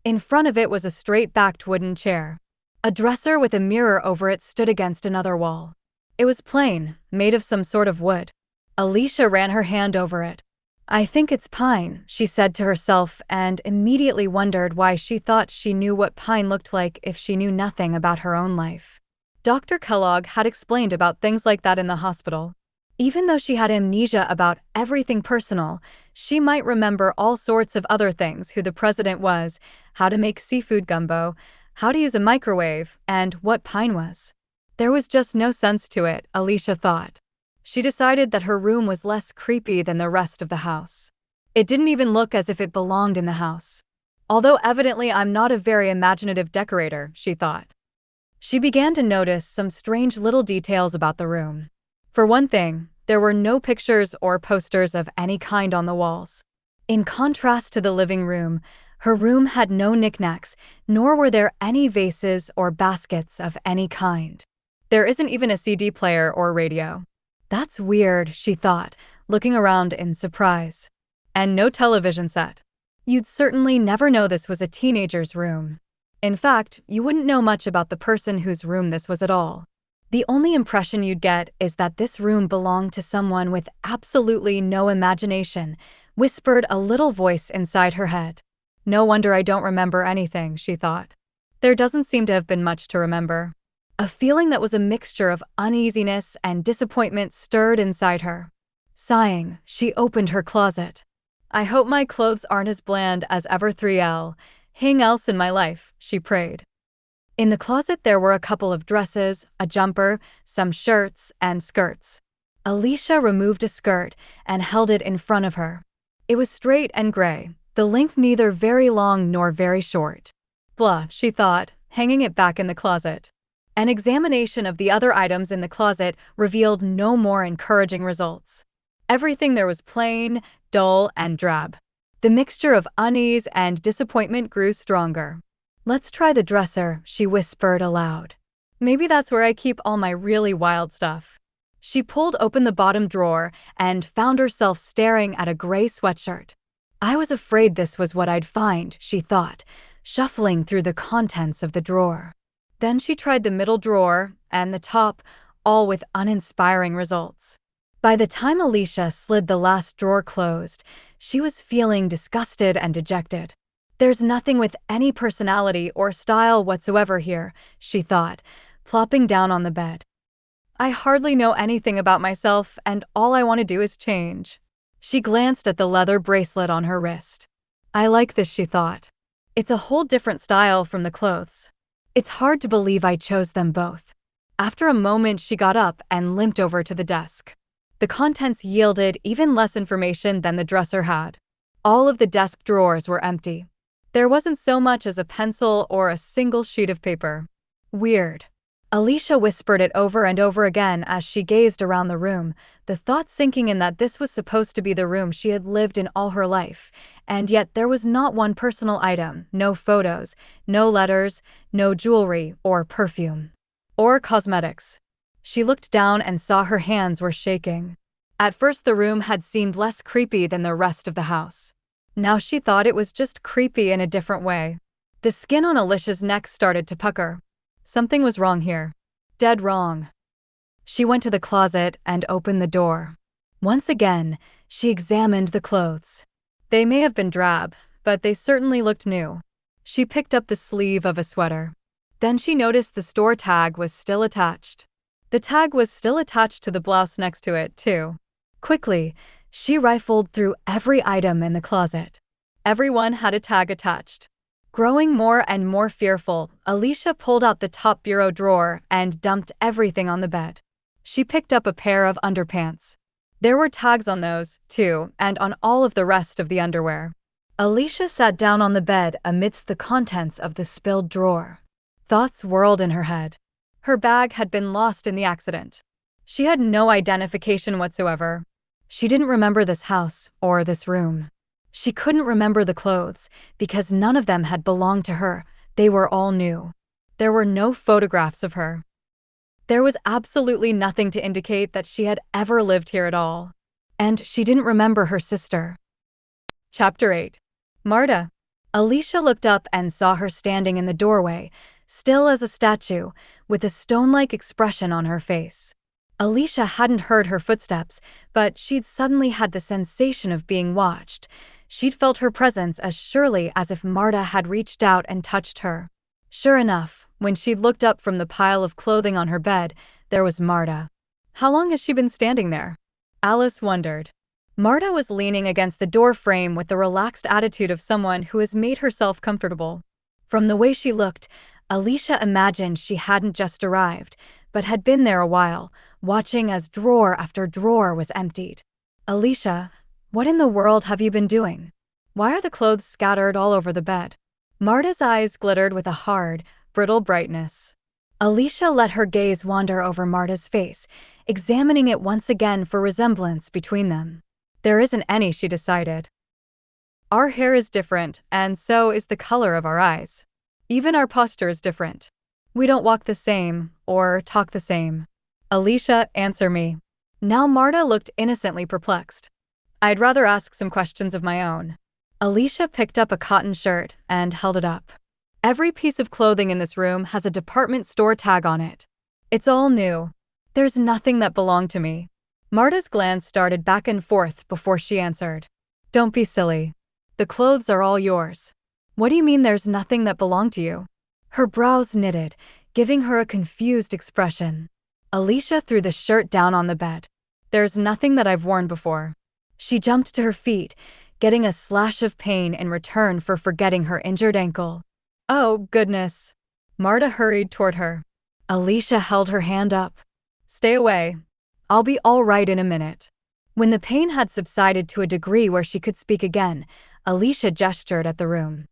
In front of it was a straight-backed wooden chair. A dresser with a mirror over it stood against another wall. It was plain, made of some sort of wood. Alicia ran her hand over it. "I think it's pine," she said to herself, and immediately wondered why she thought she knew what pine looked like if she knew nothing about her own life. Dr. Kellogg had explained about things like that in the hospital. Even though she had amnesia about everything personal, she might remember all sorts of other things: who the president was, how to make seafood gumbo, how to use a microwave, and what pine was. There was just no sense to it, Alicia thought. She decided that her room was less creepy than the rest of the house. It didn't even look as if it belonged in the house. Although evidently I'm not a very imaginative decorator, she thought. She began to notice some strange little details about the room. For one thing, there were no pictures or posters of any kind on the walls. In contrast to the living room, her room had no knickknacks, nor were there any vases or baskets of any kind. There isn't even a CD player or radio. That's weird, she thought, looking around in surprise. And no television set. You'd certainly never know this was a teenager's room. In fact, you wouldn't know much about the person whose room this was at all. The only impression you'd get is that this room belonged to someone with absolutely no imagination, whispered a little voice inside her head. No wonder I don't remember anything, she thought. There doesn't seem to have been much to remember. A feeling that was a mixture of uneasiness and disappointment stirred inside her. Sighing, she opened her closet. "I hope my clothes aren't as bland as ever 3L. Hang else in my life," she prayed. In the closet there were a couple of dresses, a jumper, some shirts, and skirts. Alicia removed a skirt and held it in front of her. It was straight and gray, the length neither very long nor very short. Blah, she thought, hanging it back in the closet. An examination of the other items in the closet revealed no more encouraging results. Everything there was plain, dull, and drab. The mixture of unease and disappointment grew stronger. "Let's try the dresser," she whispered aloud. "Maybe that's where I keep all my really wild stuff." She pulled open the bottom drawer and found herself staring at a gray sweatshirt. I was afraid this was what I'd find, she thought, shuffling through the contents of the drawer. Then she tried the middle drawer and the top, all with uninspiring results. By the time Alicia slid the last drawer closed, she was feeling disgusted and dejected. "There's nothing with any personality or style whatsoever here," she thought, plopping down on the bed. "I hardly know anything about myself, and all I want to do is change." She glanced at the leather bracelet on her wrist. "I like this," she thought. "It's a whole different style from the clothes. It's hard to believe I chose them both." After a moment, she got up and limped over to the desk. The contents yielded even less information than the dresser had. All of the desk drawers were empty. There wasn't so much as a pencil or a single sheet of paper. Weird. Alicia whispered it over and over again as she gazed around the room, the thought sinking in that this was supposed to be the room she had lived in all her life, and yet there was not one personal item, no photos, no letters, no jewelry or perfume. Or cosmetics. She looked down and saw her hands were shaking. At first the room had seemed less creepy than the rest of the house. Now she thought it was just creepy in a different way. The skin on Alicia's neck started to pucker. Something was wrong here. Dead wrong. She went to the closet and opened the door. Once again, she examined the clothes. They may have been drab, but they certainly looked new. She picked up the sleeve of a sweater. Then she noticed the store tag was still attached. The tag was still attached to the blouse next to it, too. Quickly, she rifled through every item in the closet. Everyone had a tag attached. Growing more and more fearful, Alicia pulled out the top bureau drawer and dumped everything on the bed. She picked up a pair of underpants. There were tags on those, too, and on all of the rest of the underwear. Alicia sat down on the bed amidst the contents of the spilled drawer. Thoughts whirled in her head. Her bag had been lost in the accident. She had no identification whatsoever. She didn't remember this house or this room. She couldn't remember the clothes because none of them had belonged to her. They were all new. There were no photographs of her. There was absolutely nothing to indicate that she had ever lived here at all. And she didn't remember her sister. Chapter 8. Marta. Alicia looked up and saw her standing in the doorway, still as a statue, with a stone-like expression on her face. Alicia hadn't heard her footsteps, but she'd suddenly had the sensation of being watched. She'd felt her presence as surely as if Marta had reached out and touched her. Sure enough, when she'd looked up from the pile of clothing on her bed, there was Marta. How long has she been standing there? Alice wondered. Marta was leaning against the door frame with the relaxed attitude of someone who has made herself comfortable. From the way she looked, Alicia imagined she hadn't just arrived, but had been there a while, watching as drawer after drawer was emptied. Alicia, what in the world have you been doing? Why are the clothes scattered all over the bed? Marta's eyes glittered with a hard, brittle brightness. Alicia let her gaze wander over Marta's face, examining it once again for resemblance between them. There isn't any, she decided. Our hair is different, and so is the color of our eyes. Even our posture is different. We don't walk the same, or talk the same. Alicia, answer me. Now Marta looked innocently perplexed. I'd rather ask some questions of my own. Alicia picked up a cotton shirt and held it up. Every piece of clothing in this room has a department store tag on it. It's all new. There's nothing that belonged to me. Marta's glance darted back and forth before she answered. Don't be silly. The clothes are all yours. What do you mean there's nothing that belonged to you? Her brows knitted, giving her a confused expression. Alicia threw the shirt down on the bed. There's nothing that I've worn before. She jumped to her feet, getting a slash of pain in return for forgetting her injured ankle. Oh, goodness. Marta hurried toward her. Alicia held her hand up. Stay away. I'll be all right in a minute. When the pain had subsided to a degree where she could speak again, Alicia gestured at the room.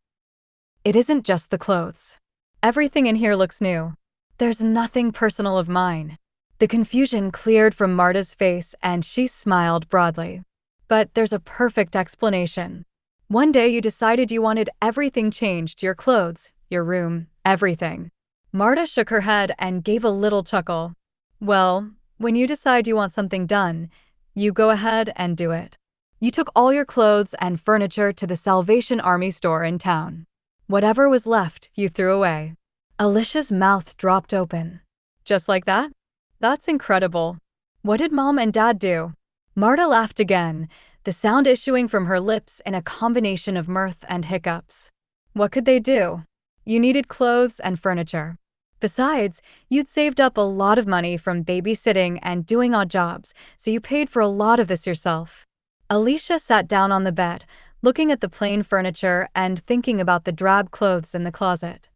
It isn't just the clothes. Everything in here looks new. There's nothing personal of mine. The confusion cleared from Marta's face and she smiled broadly. But there's a perfect explanation. One day you decided you wanted everything changed, your clothes, your room, everything. Marta shook her head and gave a little chuckle. Well, when you decide you want something done, you go ahead and do it. You took all your clothes and furniture to the Salvation Army store in town. Whatever was left, you threw away. Alicia's mouth dropped open. Just like that? That's incredible. What did Mom and Dad do? Marta laughed again, the sound issuing from her lips in a combination of mirth and hiccups. What could they do? You needed clothes and furniture. Besides, you'd saved up a lot of money from babysitting and doing odd jobs, so you paid for a lot of this yourself. Alicia sat down on the bed, looking at the plain furniture and thinking about the drab clothes in the closet.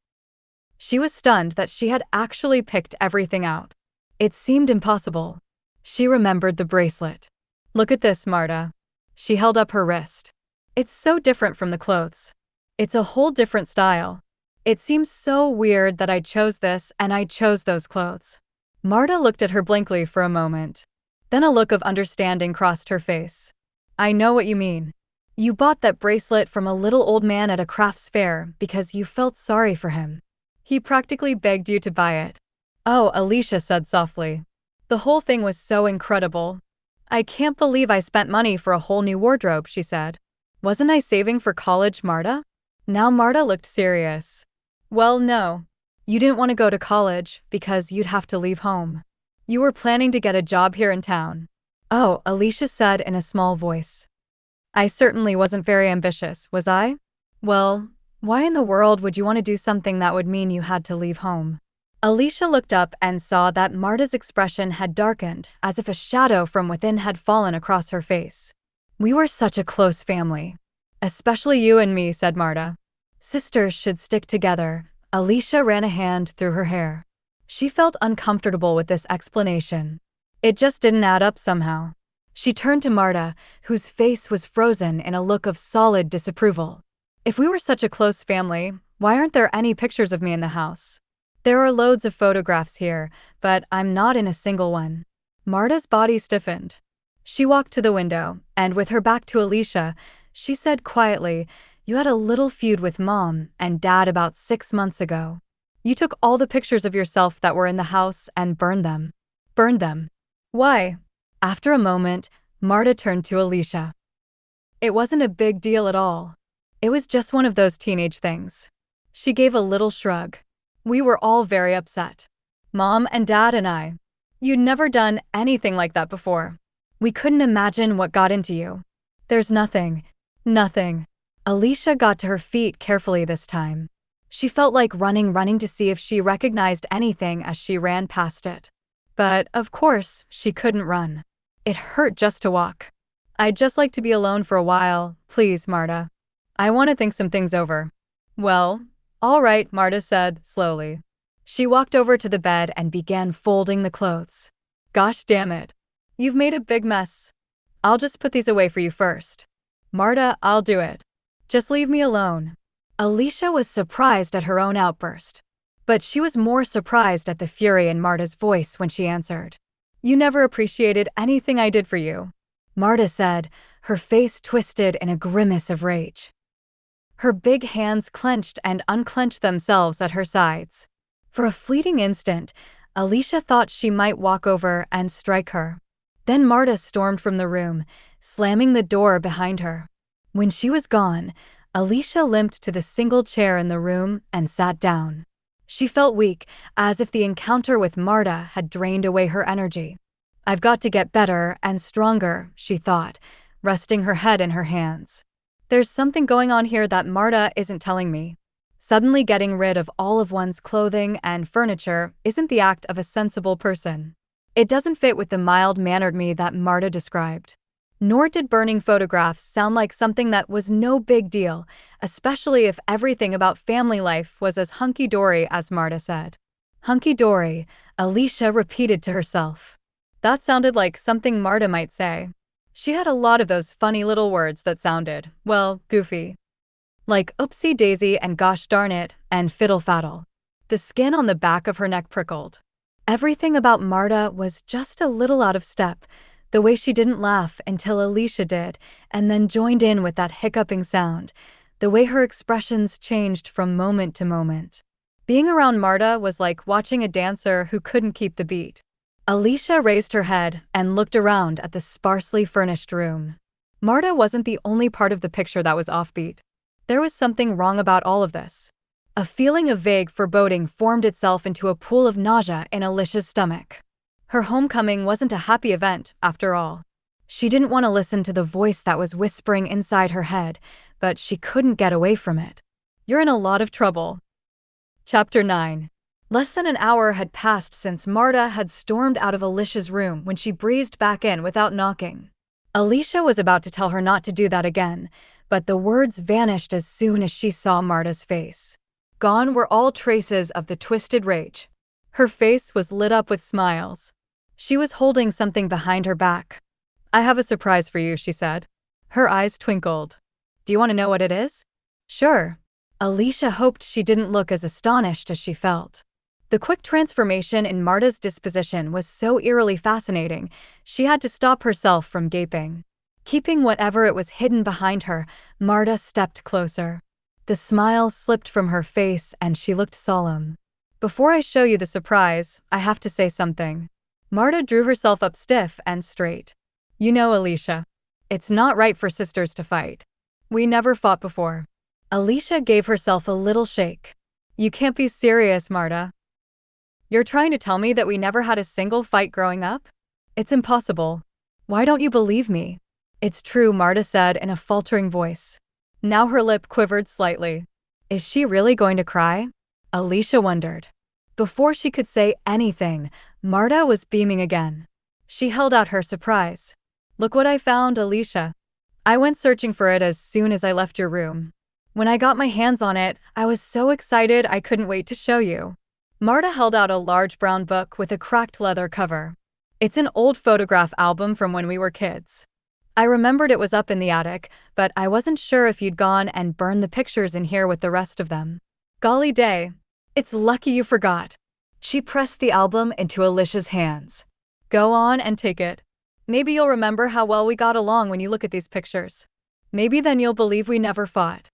She was stunned that she had actually picked everything out. It seemed impossible. She remembered the bracelet. Look at this, Marta. She held up her wrist. It's so different from the clothes. It's a whole different style. It seems so weird that I chose this and I chose those clothes. Marta looked at her blankly for a moment. Then a look of understanding crossed her face. I know what you mean. You bought that bracelet from a little old man at a crafts fair because you felt sorry for him. He practically begged you to buy it. Oh, Alicia said softly. The whole thing was so incredible. I can't believe I spent money for a whole new wardrobe, she said. Wasn't I saving for college, Marta? Now Marta looked serious. Well, no. You didn't want to go to college because you'd have to leave home. You were planning to get a job here in town. Oh, Alicia said in a small voice. I certainly wasn't very ambitious, was I? Well, why in the world would you want to do something that would mean you had to leave home? Alicia looked up and saw that Marta's expression had darkened, as if a shadow from within had fallen across her face. We were such a close family. Especially you and me, said Marta. Sisters should stick together. Alicia ran a hand through her hair. She felt uncomfortable with this explanation. It just didn't add up somehow. She turned to Marta, whose face was frozen in a look of solid disapproval. If we were such a close family, why aren't there any pictures of me in the house? There are loads of photographs here, but I'm not in a single one. Marta's body stiffened. She walked to the window, and with her back to Alicia, she said quietly, You had a little feud with Mom and Dad about 6 months ago. You took all the pictures of yourself that were in the house and burned them. Burned them. Why? After a moment, Marta turned to Alicia. It wasn't a big deal at all. It was just one of those teenage things. She gave a little shrug. We were all very upset. Mom and Dad and I. You'd never done anything like that before. We couldn't imagine what got into you. There's nothing. Nothing. Alicia got to her feet carefully this time. She felt like running to see if she recognized anything as she ran past it. But, of course, she couldn't run. It hurt just to walk. I'd just like to be alone for a while, please, Marta. I want to think some things over. Well, all right, Marta said, slowly. She walked over to the bed and began folding the clothes. Gosh damn it. You've made a big mess. I'll just put these away for you first. Marta, I'll do it. Just leave me alone. Alicia was surprised at her own outburst. But she was more surprised at the fury in Marta's voice when she answered. You never appreciated anything I did for you. Marta said, her face twisted in a grimace of rage. Her big hands clenched and unclenched themselves at her sides. For a fleeting instant, Alicia thought she might walk over and strike her. Then Marta stormed from the room, slamming the door behind her. When she was gone, Alicia limped to the single chair in the room and sat down. She felt weak, as if the encounter with Marta had drained away her energy. I've got to get better and stronger, she thought, resting her head in her hands. There's something going on here that Marta isn't telling me. Suddenly getting rid of all of one's clothing and furniture isn't the act of a sensible person. It doesn't fit with the mild-mannered me that Marta described. Nor did burning photographs sound like something that was no big deal, especially if everything about family life was as hunky-dory as Marta said. Hunky-dory, Alicia repeated to herself. That sounded like something Marta might say. She had a lot of those funny little words that sounded, well, goofy. Like oopsie-daisy and gosh darn it and fiddle-faddle. The skin on the back of her neck prickled. Everything about Marta was just a little out of step. The way she didn't laugh until Alicia did, and then joined in with that hiccuping sound. The way her expressions changed from moment to moment. Being around Marta was like watching a dancer who couldn't keep the beat. Alicia raised her head and looked around at the sparsely furnished room. Marta wasn't the only part of the picture that was offbeat. There was something wrong about all of this. A feeling of vague foreboding formed itself into a pool of nausea in Alicia's stomach. Her homecoming wasn't a happy event, after all. She didn't want to listen to the voice that was whispering inside her head, but she couldn't get away from it. You're in a lot of trouble. Chapter 9. Less than an hour had passed since Marta had stormed out of Alicia's room when she breezed back in without knocking. Alicia was about to tell her not to do that again, but the words vanished as soon as she saw Marta's face. Gone were all traces of the twisted rage. Her face was lit up with smiles. She was holding something behind her back. I have a surprise for you, she said. Her eyes twinkled. Do you want to know what it is? Sure. Alicia hoped she didn't look as astonished as she felt. The quick transformation in Marta's disposition was so eerily fascinating, she had to stop herself from gaping. Keeping whatever it was hidden behind her, Marta stepped closer. The smile slipped from her face and she looked solemn. Before I show you the surprise, I have to say something. Marta drew herself up stiff and straight. You know, Alicia, it's not right for sisters to fight. We never fought before. Alicia gave herself a little shake. You can't be serious, Marta. You're trying to tell me that we never had a single fight growing up? It's impossible. Why don't you believe me? It's true, Marta said in a faltering voice. Now her lip quivered slightly. Is she really going to cry? Alicia wondered. Before she could say anything, Marta was beaming again. She held out her surprise. Look what I found, Alicia. I went searching for it as soon as I left your room. When I got my hands on it, I was so excited I couldn't wait to show you. Marta held out a large brown book with a cracked leather cover. It's an old photograph album from when we were kids. I remembered it was up in the attic, but I wasn't sure if you'd gone and burned the pictures in here with the rest of them. Golly day. It's lucky you forgot. She pressed the album into Alicia's hands. Go on and take it. Maybe you'll remember how well we got along when you look at these pictures. Maybe then you'll believe we never fought.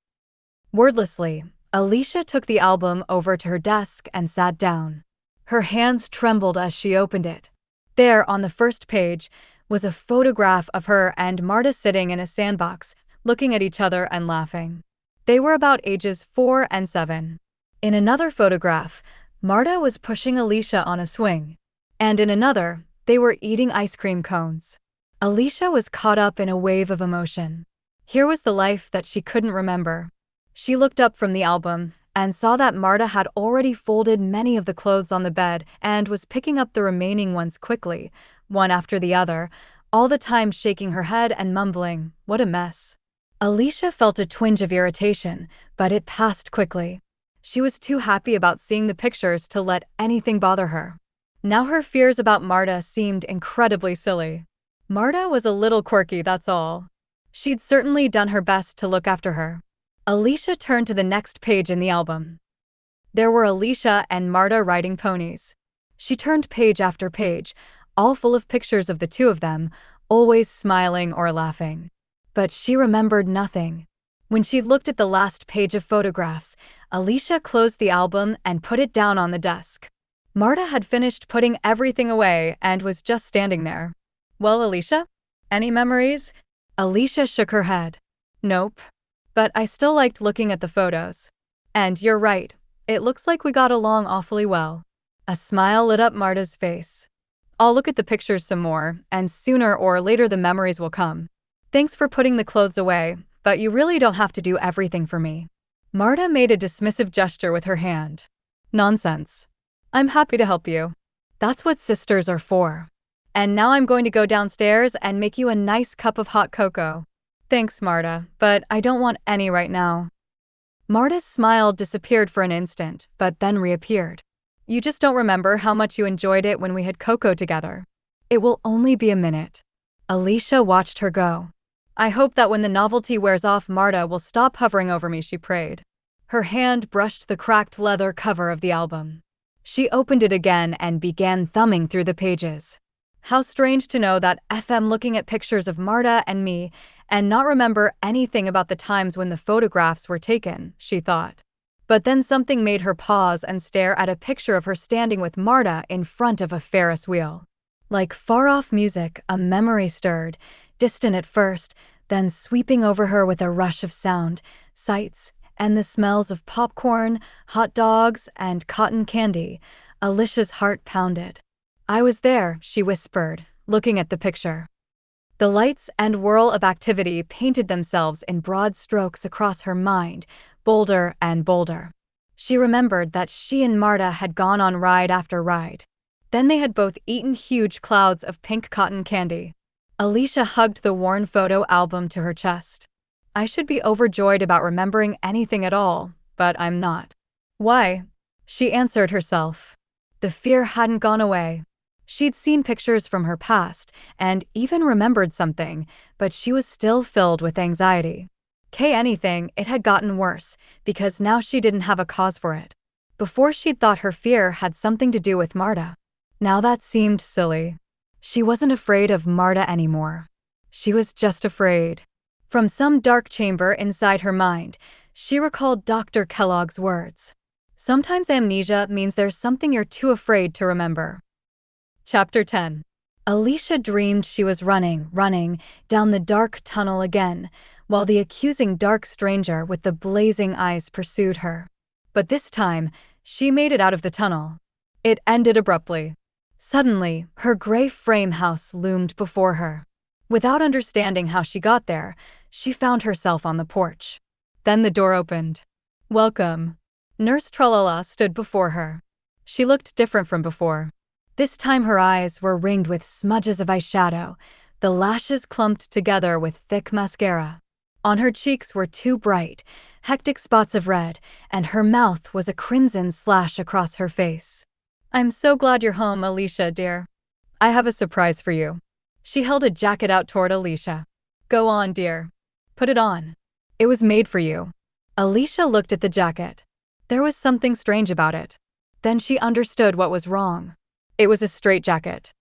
Wordlessly, Alicia took the album over to her desk and sat down. Her hands trembled as she opened it. There, on the first page, was a photograph of her and Marta sitting in a sandbox, looking at each other and laughing. They were about ages 4 and 7. In another photograph, Marta was pushing Alicia on a swing. And in another, they were eating ice cream cones. Alicia was caught up in a wave of emotion. Here was the life that she couldn't remember. She looked up from the album and saw that Marta had already folded many of the clothes on the bed and was picking up the remaining ones quickly, one after the other, all the time shaking her head and mumbling, "What a mess." Alicia felt a twinge of irritation, but it passed quickly. She was too happy about seeing the pictures to let anything bother her. Now her fears about Marta seemed incredibly silly. Marta was a little quirky, that's all. She'd certainly done her best to look after her. Alicia turned to the next page in the album. There were Alicia and Marta riding ponies. She turned page after page, all full of pictures of the two of them, always smiling or laughing. But she remembered nothing. When she looked at the last page of photographs, Alicia closed the album and put it down on the desk. Marta had finished putting everything away and was just standing there. "Well, Alicia? Any memories?" Alicia shook her head. "Nope. But I still liked looking at the photos. And you're right, it looks like we got along awfully well." A smile lit up Marta's face. "I'll look at the pictures some more, and sooner or later the memories will come. Thanks for putting the clothes away, but you really don't have to do everything for me." Marta made a dismissive gesture with her hand. "Nonsense. I'm happy to help you. That's what sisters are for. And now I'm going to go downstairs and make you a nice cup of hot cocoa." "Thanks, Marta, but I don't want any right now." Marta's smile disappeared for an instant, but then reappeared. "You just don't remember how much you enjoyed it when we had cocoa together. It will only be a minute." Alicia watched her go. "I hope that when the novelty wears off, Marta will stop hovering over me," she prayed. Her hand brushed the cracked leather cover of the album. She opened it again and began thumbing through the pages. How strange to know that I'm looking at pictures of Marta and me and not remember anything about the times when the photographs were taken, she thought. But then something made her pause and stare at a picture of her standing with Marta in front of a Ferris wheel. Like far-off music, a memory stirred, distant at first, then sweeping over her with a rush of sound, sights, and the smells of popcorn, hot dogs, and cotton candy. Alicia's heart pounded. "I was there," she whispered, looking at the picture. The lights and whirl of activity painted themselves in broad strokes across her mind, bolder and bolder. She remembered that she and Marta had gone on ride after ride. Then they had both eaten huge clouds of pink cotton candy. Alicia hugged the worn photo album to her chest. "I should be overjoyed about remembering anything at all, but I'm not." "Why?" she answered herself. The fear hadn't gone away. She'd seen pictures from her past and even remembered something, but she was still filled with anxiety. Anything, it had gotten worse, because now she didn't have a cause for it. Before she'd thought her fear had something to do with Marta. Now that seemed silly. She wasn't afraid of Marta anymore. She was just afraid. From some dark chamber inside her mind, she recalled Dr. Kellogg's words. Sometimes amnesia means there's something you're too afraid to remember. Chapter 10. Alicia dreamed she was running down the dark tunnel again, while the accusing dark stranger with the blazing eyes pursued her. But this time, she made it out of the tunnel. It ended abruptly. Suddenly, her gray frame house loomed before her. Without understanding how she got there, she found herself on the porch. Then the door opened. "Welcome." Nurse Tralala stood before her. She looked different from before. This time her eyes were ringed with smudges of eyeshadow, the lashes clumped together with thick mascara. On her cheeks were two bright, hectic spots of red, and her mouth was a crimson slash across her face. "I'm so glad you're home, Alicia, dear. I have a surprise for you." She held a jacket out toward Alicia. "Go on, dear. Put it on. It was made for you." Alicia looked at the jacket. There was something strange about it. Then she understood what was wrong. It was a straitjacket.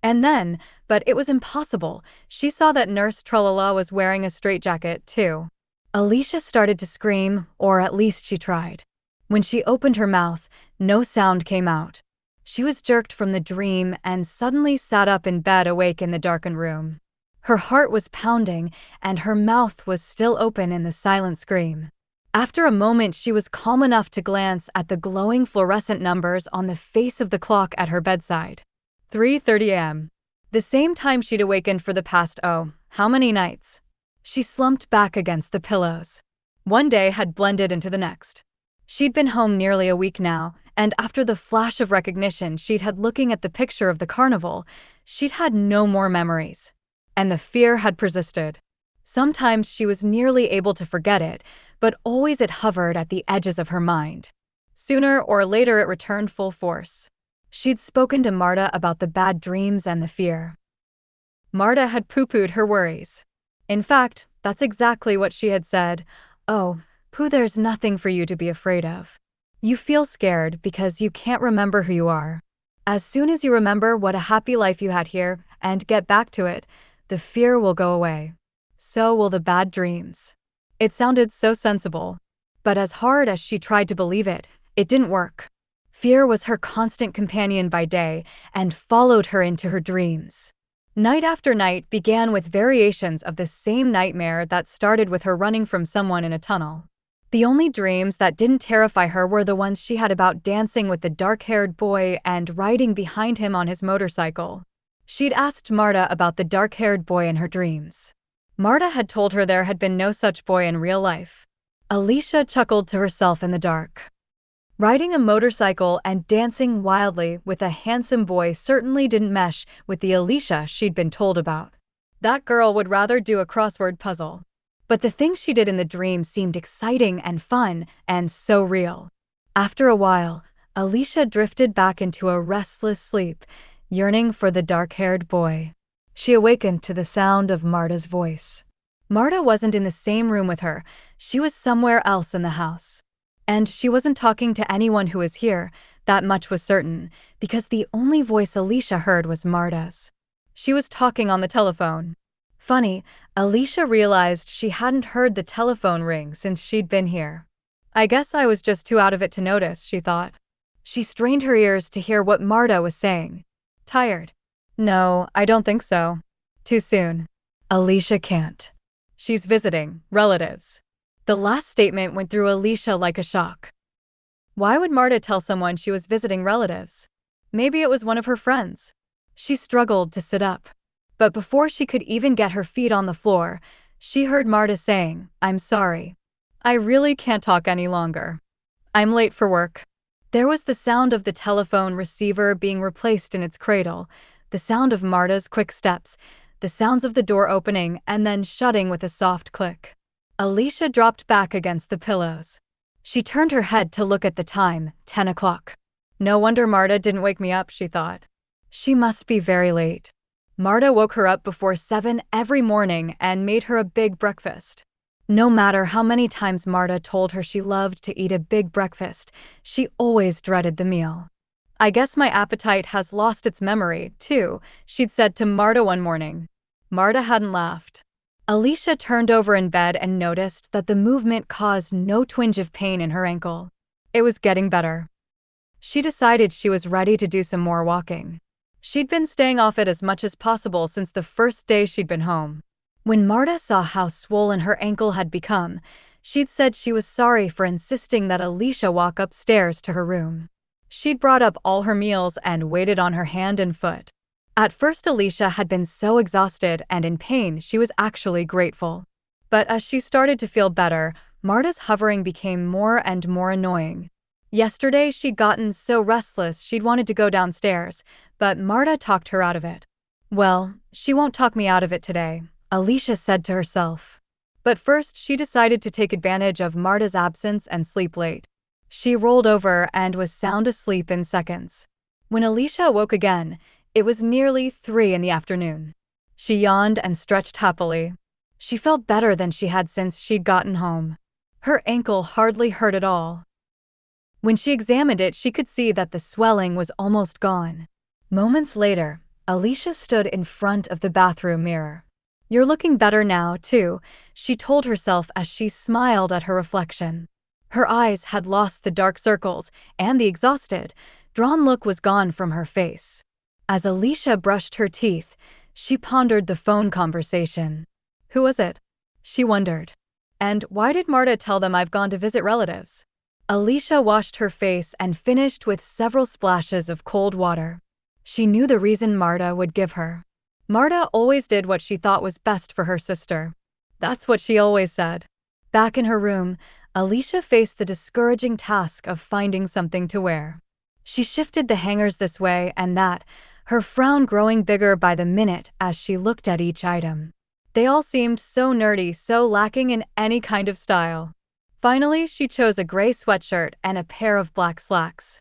And then, but it was impossible, she saw that Nurse Tralala was wearing a straitjacket too. Alicia started to scream, or at least she tried. When she opened her mouth, no sound came out. She was jerked from the dream and suddenly sat up in bed, awake in the darkened room. Her heart was pounding, and her mouth was still open in the silent scream. After a moment, she was calm enough to glance at the glowing fluorescent numbers on the face of the clock at her bedside. 3:30 a.m. The same time she'd awakened for the past how many nights? She slumped back against the pillows. One day had blended into the next. She'd been home nearly a week now, and after the flash of recognition she'd had looking at the picture of the carnival, she'd had no more memories. And the fear had persisted. Sometimes she was nearly able to forget it, but always it hovered at the edges of her mind. Sooner or later it returned full force. She'd spoken to Marta about the bad dreams and the fear. Marta had pooh-poohed her worries. In fact, that's exactly what she had said. "Oh, Pooh, there's nothing for you to be afraid of. You feel scared because you can't remember who you are. As soon as you remember what a happy life you had here and get back to it, the fear will go away. So will the bad dreams." It sounded so sensible. But as hard as she tried to believe it, it didn't work. Fear was her constant companion by day and followed her into her dreams. Night after night began with variations of the same nightmare that started with her running from someone in a tunnel. The only dreams that didn't terrify her were the ones she had about dancing with the dark-haired boy and riding behind him on his motorcycle. She'd asked Marta about the dark-haired boy in her dreams. Marta had told her there had been no such boy in real life. Alicia chuckled to herself in the dark. Riding a motorcycle and dancing wildly with a handsome boy certainly didn't mesh with the Alicia she'd been told about. That girl would rather do a crossword puzzle. But the things she did in the dream seemed exciting and fun and so real. After a while, Alicia drifted back into a restless sleep, yearning for the dark-haired boy. She awakened to the sound of Marta's voice. Marta wasn't in the same room with her. She was somewhere else in the house. And she wasn't talking to anyone who was here, that much was certain, because the only voice Alicia heard was Marta's. She was talking on the telephone. Funny, Alicia realized she hadn't heard the telephone ring since she'd been here. "I guess I was just too out of it to notice," she thought. She strained her ears to hear what Marta was saying. "Tired?" "No, I don't think so. Too soon. Alicia can't. She's visiting relatives." The last statement went through Alicia like a shock. Why would Marta tell someone she was visiting relatives? Maybe it was one of her friends. She struggled to sit up. But before she could even get her feet on the floor, she heard Marta saying, "I'm sorry. I really can't talk any longer. I'm late for work." There was the sound of the telephone receiver being replaced in its cradle, the sound of Marta's quick steps, the sounds of the door opening and then shutting with a soft click. Alicia dropped back against the pillows. She turned her head to look at the time, 10 o'clock. No wonder Marta didn't wake me up, she thought. She must be very late. Marta woke her up before 7 every morning and made her a big breakfast. No matter how many times Marta told her she loved to eat a big breakfast, she always dreaded the meal. "I guess my appetite has lost its memory, too," she'd said to Marta one morning. Marta hadn't laughed. Alicia turned over in bed and noticed that the movement caused no twinge of pain in her ankle. It was getting better. She decided she was ready to do some more walking. She'd been staying off it as much as possible since the first day she'd been home. When Marta saw how swollen her ankle had become, she'd said she was sorry for insisting that Alicia walk upstairs to her room. She'd brought up all her meals and waited on her hand and foot. At first, Alicia had been so exhausted and in pain she was actually grateful. But as she started to feel better, Marta's hovering became more and more annoying. Yesterday, she'd gotten so restless she'd wanted to go downstairs, but Marta talked her out of it. "Well, she won't talk me out of it today," Alicia said to herself. But first, she decided to take advantage of Marta's absence and sleep late. She rolled over and was sound asleep in seconds. When Alicia awoke again, it was nearly 3 in the afternoon. She yawned and stretched happily. She felt better than she had since she'd gotten home. Her ankle hardly hurt at all. When she examined it, she could see that the swelling was almost gone. Moments later, Alicia stood in front of the bathroom mirror. "You're looking better now, too," she told herself as she smiled at her reflection. Her eyes had lost the dark circles, and the exhausted, drawn look was gone from her face. As Alicia brushed her teeth, she pondered the phone conversation. Who was it? She wondered. And why did Marta tell them I've gone to visit relatives? Alicia washed her face and finished with several splashes of cold water. She knew the reason Marta would give her. Marta always did what she thought was best for her sister. That's what she always said. Back in her room, Alicia faced the discouraging task of finding something to wear. She shifted the hangers this way and that, her frown growing bigger by the minute as she looked at each item. They all seemed so nerdy, so lacking in any kind of style. Finally, she chose a gray sweatshirt and a pair of black slacks.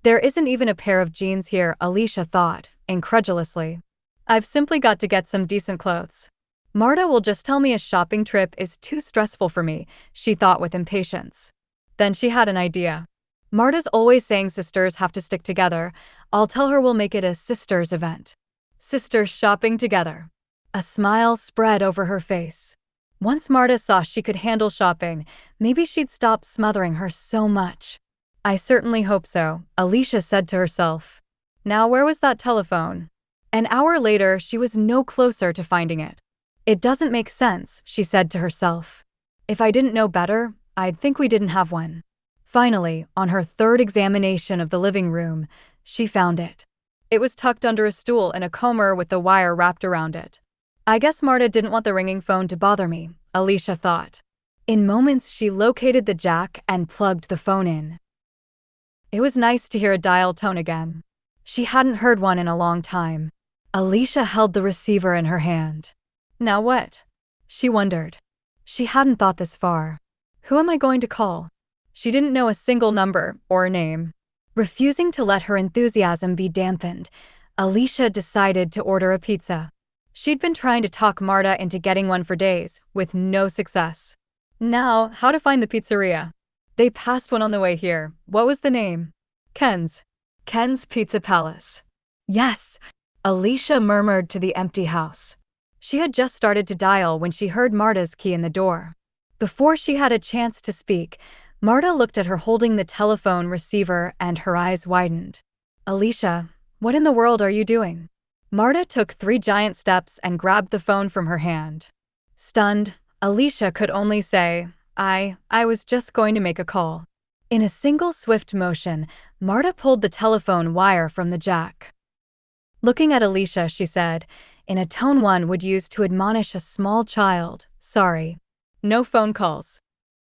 There isn't even a pair of jeans here, Alicia thought, incredulously. I've simply got to get some decent clothes. Marta will just tell me a shopping trip is too stressful for me, she thought with impatience. Then she had an idea. Marta's always saying sisters have to stick together. I'll tell her we'll make it a sisters event. Sisters shopping together. A smile spread over her face. Once Marta saw she could handle shopping, maybe she'd stop smothering her so much. I certainly hope so, Alicia said to herself. Now where was that telephone? An hour later, she was no closer to finding it. It doesn't make sense, she said to herself. If I didn't know better, I'd think we didn't have one. Finally, on her third examination of the living room, she found it. It was tucked under a stool in a comber with the wire wrapped around it. I guess Marta didn't want the ringing phone to bother me, Alicia thought. In moments, she located the jack and plugged the phone in. It was nice to hear a dial tone again. She hadn't heard one in a long time. Alicia held the receiver in her hand. Now what? She wondered. She hadn't thought this far. Who am I going to call? She didn't know a single number or name. Refusing to let her enthusiasm be dampened, Alicia decided to order a pizza. She'd been trying to talk Marta into getting one for days, with no success. Now, how to find the pizzeria? They passed one on the way here. What was the name? Ken's. Ken's Pizza Palace. Yes, Alicia murmured to the empty house. She had just started to dial when she heard Marta's key in the door. Before she had a chance to speak, Marta looked at her holding the telephone receiver and her eyes widened. Alicia, what in the world are you doing? Marta took 3 giant steps and grabbed the phone from her hand. Stunned, Alicia could only say, I was just going to make a call. In a single swift motion, Marta pulled the telephone wire from the jack. Looking at Alicia, she said, in a tone one would use to admonish a small child, sorry. No phone calls.